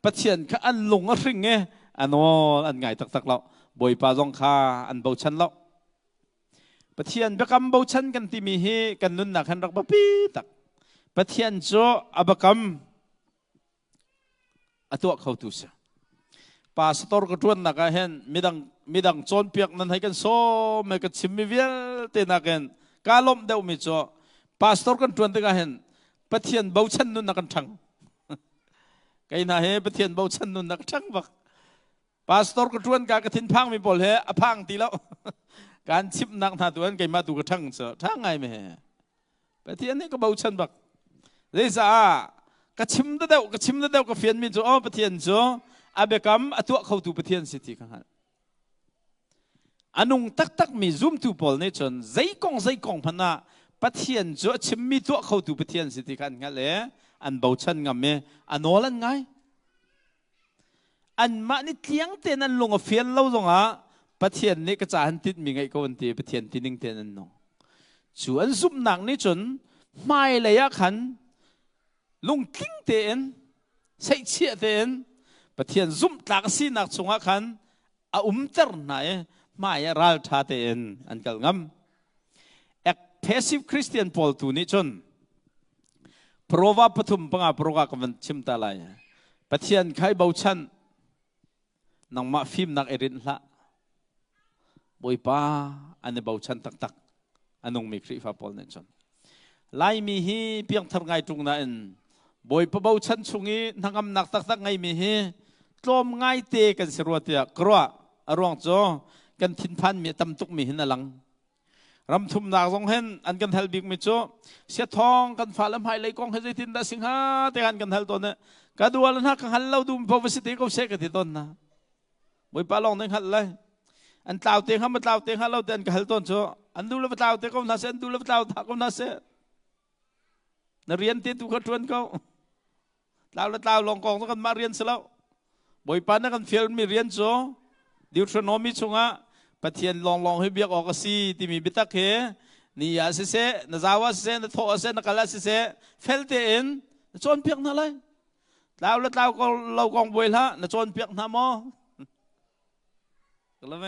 ปะเทียนข้าอันลงอริงเงอันโนอันไงตักเราบอยปาจงข้าอันเบาชันเราปะเทียนเบกำเบาชันกันที่มีเฮกันนุนักขันรักปะปีตักปะเทียนจูอับกำอตัวเขาตุสปาสตอร์ก็ชวนนักเห็นมีดังโจนเปียกนั้นให้กันโซ่ไม่กันชิมมีเวลเตนักเห็นกาลมเดวมิโซปาสตอร์ก็ชวนนักเห็นปะเทียนเบาชันนุนนักทั้งไกน่าเฮปะเทียนเบาชันนุนนักทั้งบักปาสตอร์ก็ชวนการกระถินพังมีบอลเฮอพังตีแล้วการชิมนักหาตัวนั้นไกมาตัวกระทั้งเสทั้งไงไม่เฮปะเทียนนี่ก็เบาชันบักเรซ่ากระชิมเดาก็เฟียนมีจูอ้อปะเทียนจูอาเบกัมอตัวเขาตูปะเทียนสิทีกันอันนุ่งตักมีซูมตูปอลเนี่ยจนใจกองพนะปะเทียนจูชิมมีตัวเขาตูปะเทียนสิทีกันงั้นเลยอันเบาชันงามเมอันโนลันไงอันมานี่เลี้ยงเตนันลงเฟียนเล่าลงอ่ะปะเทียนนี่ก็จะหันติดมีไงก็วันที่ปะเทียนที่นิ่งเตนันนองจูอันซุปหนังนี่จนไม่เลยอะขันลุงทิ้งเตียนใส่เชี่ยเตียนประเทศซุ่มตากสีนักสงขันอาเตอร์ไหนไม่รัลชาเตียนอันกัลงำเอกเพสซีฟคริสเตียนพอลตูนิชนเพราะว่าปฐุมปังอาปรกกันชิมตาลายประเทศใครเบาชันนังมาฟิมนักเอรินละบอยป้าอันนี้เบาชันตักอันนุ่งมีคริฟ้าพอลนิชนไล่มีฮีเพียงทำไงตรงนั้นบอยปะเบาชันชงนี้นังกำนักตักไงมีฮีตลมไงเตะกันสิรัวเตียกรัวอรวงโจกันทินพันมีตำตุกมีหินอลังรำทุ่มนักทรงเห็นอันกันเฮลบิกมีโจเสียทองกันฟ้าลำไห้ไหลกองให้ใจทินดาสิงหาแต่กันกันเฮลตัวเนี่ยกระดูอันนักกันเฮลเราดูพอวิสิติก็เสกที่ต้นนะบอยปะลองนึงหันเลยอันเต่าเตียงห้ามเต่าเตียงฮัลเราเตียนกันเฮลต้นโจอันดูแล้วเต่าเตียงก็น่าเสียอันดูแล้วเต่าถักก็น่าเสียนักเรียนที่ถูกชวนเขาเต่าลองกองต้องกันมาเรียนซะแล้วบ่อยปานนักกันเฟียลมีเรียนโซ่ดิวทรโนมิชงะปะเทียนลองให้เบียกออกสีที่มีบิตักเฮนี่ยาเสนจาวาเสนโทเสนกัลเสเฟลเตนจนเปียกนั่นเลยเต่าก็เรากองบ่อยละนจนเปียกน้ำมอก็แล้วไหม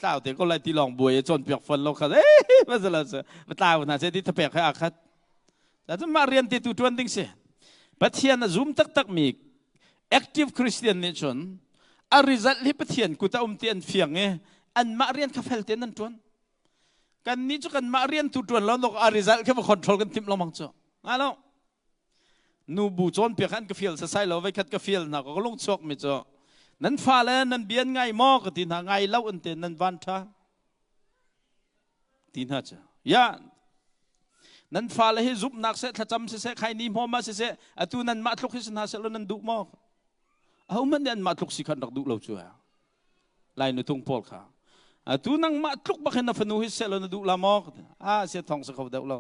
เต่าเตะก็เลยที่ลองบ่อยจนเปียกฝนเราเขาไม่สละเสือเต่าน่ะเสที่ทะเปียกให้อาคัดแต่ถ้ามาเรียนที่ตัวจวนดิ้งเสียปะเทียนซูมตักมี active Christian nation อาริจัลที่ปะเทียนกูตาเตียนเฟียงอันมาเรียนคาเฟลเตนั่นจวนกันนี้จุกันมาเรียนตัวจวนแล้วนกอาริจัลแค่มาคอนโทรลกันทิมเรามังจ้ะแล้วนูบูจอนเปียกันกาเฟลใส่เราไว้คัดกาเฟลนะก็ลงชกมิจ้ะนั้นฟ้าแล้วนั้นเบียนไงมอกตินาไงเล่าอันเตนั้นวันท่าตีน่าจ้ะยานั้นฟ้าเลยให้ซุบนักเสถ้าจำเสใครนิมอมาเสอตูนั้นมาทุกข์ที่สนาเสแล้วนั้นดุมอก เอามันเนี่ยมาทุกสิขันรักดูเราชัวลายนุทุงพอลค่ะตูนังมาทุกบักเห็นฟนูฮิเซลนดูลามอกเสียทองสักเขาเดาเรา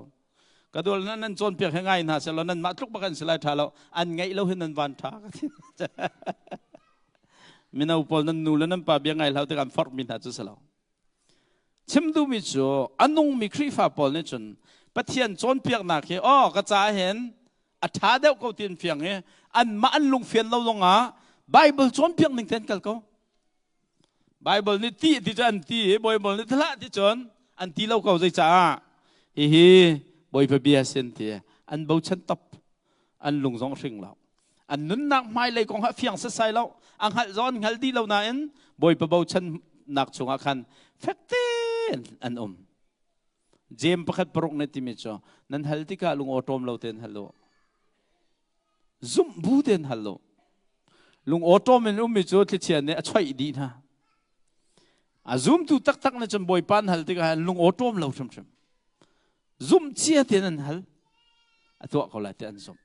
ก็ดูนั้นจนเปียกง่ายนะเซลนั้นมาทุกบักเห็นสลายท่าเราอันไงเราเห็นนั้นวันท่ามินาอุปนันนูแล้วนั้นป่าเบียงไงเราแต่การฟอร์มินหาจุดสลาวชิมดูมิจูอันนุ่งมีครีฟ้าปอลเนี่ยจนปะเทียนจนเปียกหนักเหรอก็จะเห็นอัฐาเดียวเขาเตียนเฟียงเหรออันมาอันลุงเฟียนเราลงอ่ะไบเบิลจนเปียกหนึ่งเต็นกันเขาไบเบิลนี่ตีที่จะอันตีไบเบิลนี่ทละที่จนอันตีเราเขาใจจ้าฮิบอยเบียเซนตีอันเบาชันตับอันลุงสองสิงเราอันนั้นนักไม่เลยของเฟียงเสียเราอันหัดร้อนหัดดีเราหนาเอ็นบอยเบาชันนักชงอาคันเฟกเตนอันเจมประคัดปรุงในที่มิจฉานั้นฮัลติกาลุงออโตมเราเต้นฮัลโหลซุ่มบูเต้นฮัลโหลลุงออโตมมันมิจฉาที่เชียนเนี่ยช่วยดีนะซุ่มตูตักๆนะจนบอยปันฮัลติกาลุงออโตมเราชมซุ่มเชียเต้นนั้นฮัลตัวเขาเลยเต้นซุ่ม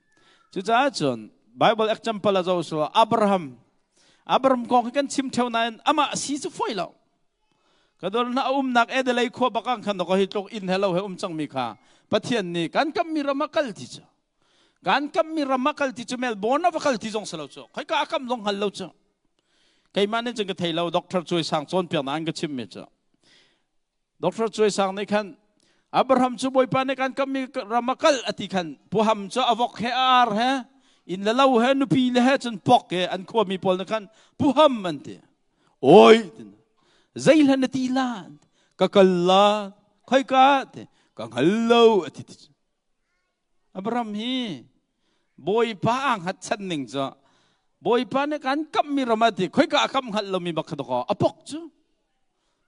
จุดจ้าจนไบเบิลเอ็กซ์จัมพลาจะว่าอับราฮัมกองกันชิมเท่านั้นอามาซีสุฟอยเราก็โดนน่านักเอเดลัยขวบกังขันก็ฮิตกอินเฮลเราจังมีค่าปะเทียนนี่การกัมมีรามักลติจ้ะการกัมมีรามักลติจ้ะเมลบอนาวักลติจงสลาวจ้ะใครก็อากัมลงฮัลเราจ้ะใครมาเนี่ยจึงก็เทเราด็อกเตอร์ช่วยสั่งโซนเปียนอันก็ชิมมิจ้ะด็อกเตอร์ช่วยสั่งในขันอับราฮัมช่วยปานในการกัมมีรามักลอธิขันผู้ฮัมจ้ะอวกเฮอาร์เฮอินเราเฮนุปีเลเฮจนปอกเฮอันขวบมีพอลในขันผู้ฮัมมันเถอะโอ้ยZailan natilan, kakala, kay kat, kang hello ati. Abraham hi, boy pa ang hatsan ning jo, boy pa ne kan kam mi ramati, kay ka akam hello mi bakadoko, apok jo,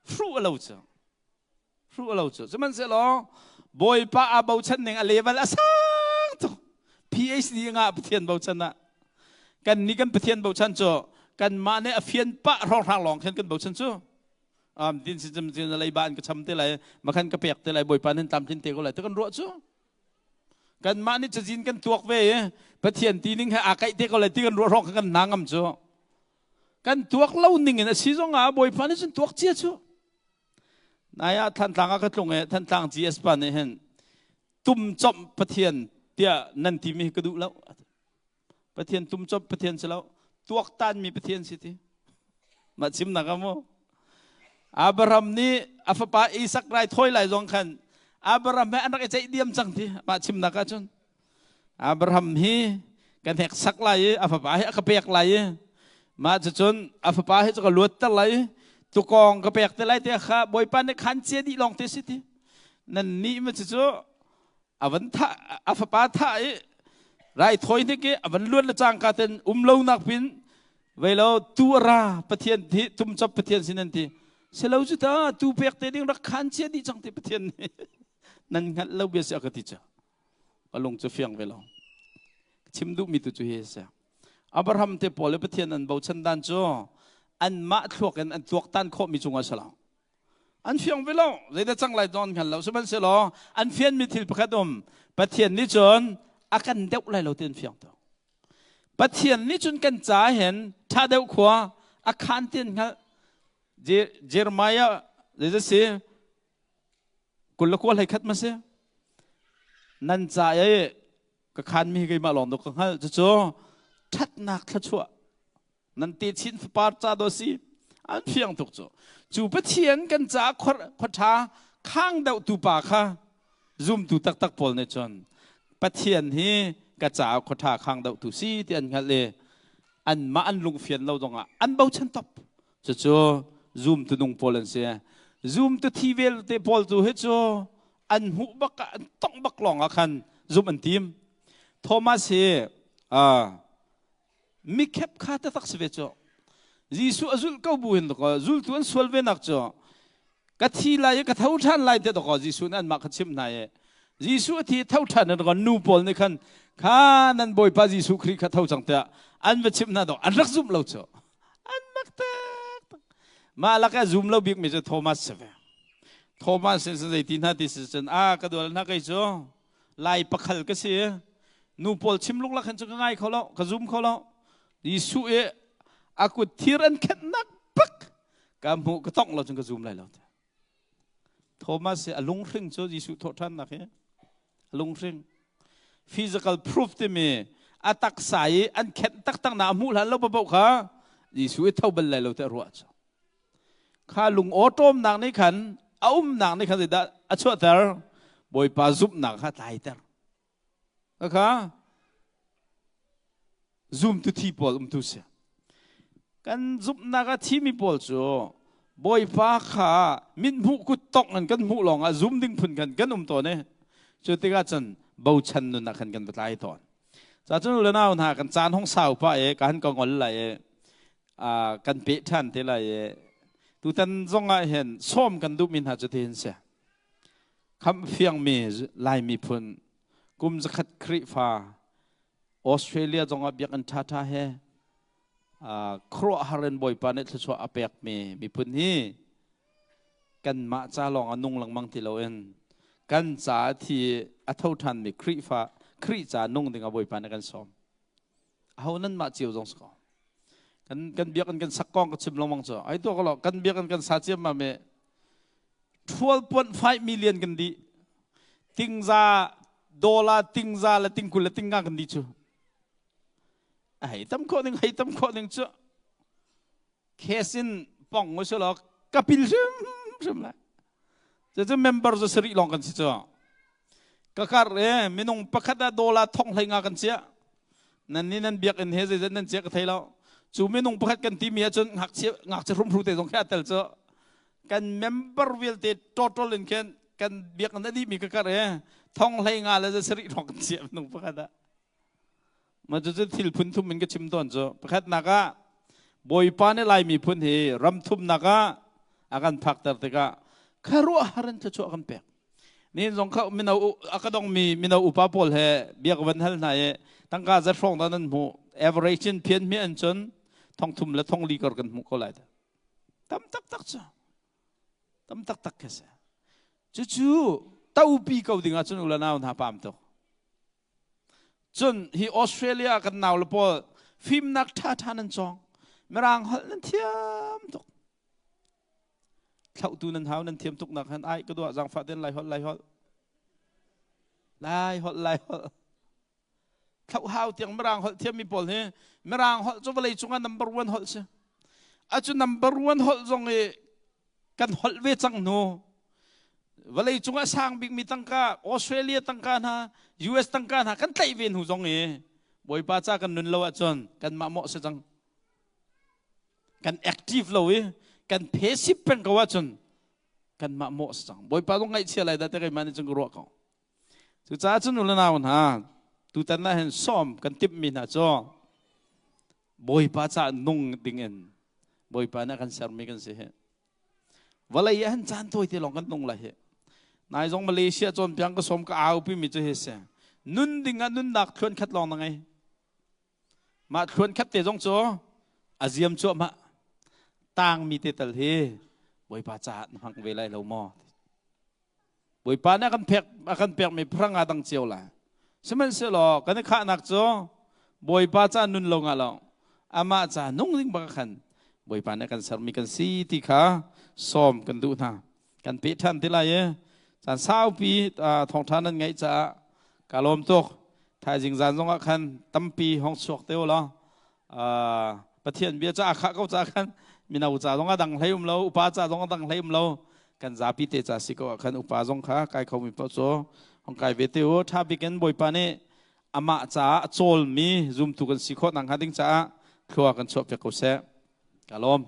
fru alaw jo, Seman selo, boy pa abaw chan ning aleval asang to, PhD nga petian baw chan na, kan ni kan petian baw chan jo, kan mane afian pa rong long kan baw chan jo. Din si jam jam nalay baan kacam telay makan kapiak telay boy panen tam tin teko lay tekan ruat so kan mani cajin kan tuak ve pathian tining ha akai teko lay tekan ruat rong kan nangam so kan tuak lau ning na si zong a boy panen sun tuak chia so naya than tang ka tlong e than tang GS pan e hen tum chom pathian tia nan ti mi kadu lau pathian tum chom pathian selau tuak tan mi pathian siti machim nakamo Abraham ni apa Isak rai thoi lai zong kan Abraham he anak ecai diam chang ti ma chim na ka chun Abraham hi kan hek sak lai apa he ka pek lai ma chun apa he ka luat ta lai tu kong ka pek ta lai te kha boy pan ne khan che di long te siti nan ni ma chu avan tha apa tha rai thoi ne ke avan luat la chang ka ten lo nak pin velo tu ra pathian thi tum chap pathian sinan ti Selalu juta tu pek teding rakhan cia di jang te petian nan ngat lau biasa ka tica kalung cu fiang velo chimdu mi tu cu hesa Abraham te pole petian an bau chandan cho an ma thuak an tuak tan kho mi chunga sala an fiang velo zeda chang lai don khan lau seban selo an fian mi thil pakadom petian ni chon akan deuh lai lo ten fiang to petian ni chun kan cha hen tha deuh khwa akhan ten ngal Jeremiah जैसे कुल्लकुल है खत में से नंचाए कखान में गई मालूम तो कहल जो ठट नाक ठचुआ नंती छिन पार चा दोसीอันเพียงถูกจู่ปะเทียนกันจ้าขดท้าข้างเดาตูปาค่ะซุ่มตูตักปอลในจนปะเทียนฮีกระจ้าขดท้าข้างเดาตูซีเตียนกันเลยอันมาอันลุงเฟียนเราตรงอ่ะอันเบาชันตบจู่ซูมตุนุงพอลเสียซูมตุทีเวลเตพอลตุเฮจอันหุบักอันต้องบักหลองอ่ะคันซูมอันทีมโทมัสเฮมิเคปคาตตักสเวจจีสุอซุลเก้าบุญตัวก็ซุลตัวนั้นสวลเวนักจ่อกะทีไลกะเท่าทันไลเตตัวก็จีสุนั้นมาขชิมนายจีสุที่เท่าทันนั่นก็นูพอลในคันข้านั้นบ่อยป้าจีสุคริกะเท่าจังเตะอันมาชิมนั่นตัวอันรักซุมเราจ่ออันมักเตะมาลักซุมเราบิ๊กมิจะโทมัสเวโทมัสเซนส์ในที่นั่นที่สินก็ดูนักไอ้จ่อไลปักขัลก็เสียนูพอลชิมลูกลักขันจะง่ายเขาแล้วกะซุมเขาแล้วจีสุ อากุทีรันแค่นักปักกำหูก็ต้องเราจึงก็ซูมเลยเราโทมัสลุงริงโจยิสุโทท่านนะเฮ้ลุงริง physical proof ที่มีอาตักใสอันแค่ตักตั้งหนามูลหันเราบอกเขายิสุเท่าบันเลยเราแต่รู้จ้ะข้าลุงโอโตมนางในขันเอานางในขันสิดาอัชวะเตอร์บอยปาซุบนางข้าตายเตอร์นะคะซูมตุทีปอลตุเสียกันซุบนางที่มีปอลจ้ะบอยปาข้ามินมุกุตกกันมุลองอ่ะซูมดิ้งพุ่นกันตัวเนี่ยจุดที่กันจันบ่าวชันนุนักกันตายตอนจากนั้นเราหน้าหน้ากันจานห้องสาวป้ากันกองอะไรกันเปิดทันที่ไรทุกท่านจงเห็นส้มกันดูมินหาจุดเห็นเสียคำเฟียงมีลายมีพุ่นกุมจะขัดคริฟ้าออสเตรเลียจงเบียกันท่าเฮครัวฮารันบอยปานเนตชัวอเปียกมีพุ่นนี้กันมาจ้าลองอนุงหลังมังที่เราเองกันจ่าที่อัฐทันมีคริฟ้าคริจ่านุ่งดึงเอาบอยปานกันซ้อมเอานั้นมาเจียวจงสกกันเบียกันสักกองก็ชิมลงมังจ้าไอ้ตัวก็หรอกกันเบียกันสาเจียมมาเม12.5 millionกันดีติงซาดอลลาร์ติงซาและติงกุลและติงงากันดีจูไอ้ตั้มข้อหนึ่งจ้าเคสินป่องว่าเชลล์กับพิลซึมละจะเมมเบอร์จะสริลองกันสิจ้าก็การมินงประคัดดอลลาร์ท่องไทยงากันเสียนั่นนี่นั่นเบียกันเฮซนั่นเสียกันไทยแล้วจูมินงประคัดกันทีมีจนหักเสียหักจะรุ่มรุ่งแต่ตรงแค่เตลจ้ากันเมมเบอร์วิลเตtotal เลยกันเบียกันนั่นที่มีก็การท่องไทยงาแล้วจะสริลองกันเสียมินงประคัดมันจะทิลพุ่นทุ่มมันก็ชิมต้นจ้าประคัดนักบอยปานในลายมีพุ่นเฮรำทุ่มนักอาการพักแต่ติกาคารัวฮารันจะช่วยกันเปียกนี่สงเขามินาอากาดองมีมินาอุปาปอลเฮเบียกวันเฮลนายตั้งการจะฟ้องตอนนั้นหู average เพียนมีอันจนท่องทุ่มและท่องลีกกันหูก็เลยตั้มตักจ้าตั้มตักแค่เสียจู่ๆเต้าปีเขาดิ่งจนอุลนาหน้าปามตัวจนที่ออสเตรเลียกันนาวละพอฟิล์มนักท่าทานันจองมรางหันเทียมตกเข้าตูนันเท้านันเทียมตกหนักหันไอ้ก็ดูจังฟ้าเดินไล่ฮอลเข้าหาวเตียงมรางฮอลเทียมมีปอลเนี่ยมรางฮอลจะไปเลยจุงกัน number 1 ฮอลเสียอาจุ number 1 ฮอลจงกันฮอลเวจังโนวันเลยจุงสร้างบิ๊กมีตั้งก้าออสเตรเลียตั้งก้านะ US ตั้งก้านะกันไต้เวียนหูจงบอยป้าจ้ากันนุนเราจนกันมาเหมาะสิจังกันแอคทีฟเรากันเพสซิฟเป็นกว่าจนกันมาเหมาะสิจังบอยป้าต้องไงเชียร์อะไรแต่ก็มันจังรัวเขาสุดท้ายจนนุนเราหนาตุตันน่าเห็นซ้อมกันทิปมีนะจ้าบอยป้าจ้านุ่งดิ่งเงินบอยป้าน่ากันเสริมกันสิเหรอวันเลยยันจานตัวที่ลองกันนุ่งเลยเหรอนายจงมาเลเซียจนเพียงก็สมกับเอาพี่มิจะเห็นเสียนุ่นดิ่งนุ่นดักชวนคัดลองยังไงมาชวนคัดเตะจงโจอาเซียมโจมาต่างมีเตตลเฮบอยป้าจ้าหักเวลัยเราหม้อบอยป้าเนี่ยกันเพียกมีพระงาดังเจียวละใช่ไหมเสียหรอกันข้านักโจบอยป้าจ้านุ่นลงอะไรอามาจ้านุ่งดิ่งบักขันบอยป้าเนี่ยกันสารมีกันสีที่ขาซ้อมกันดูนะกันเปิดทันที่ไรจาน20 ปีทองท่านนั้นไงจะกาลมตกถ้าจริงจานต้องกันตั้มปีห้องสวกเตียวละประเทศเบียจะอาคาเขาจะกันมีนาอุจาต้องดังให้เราอุปาจาต้องดังให้เรากันจะพิเตจะสิก็กันอุปาจงขาไกเขามีปะโจห้องไกเวทีโอถ้าบิกันบ่อยปานี่อามาจะโจลมีซุ่มตุกันสิโคนังหัดดิ้งจะครัวกันชอบเปียกเขาเสกาลม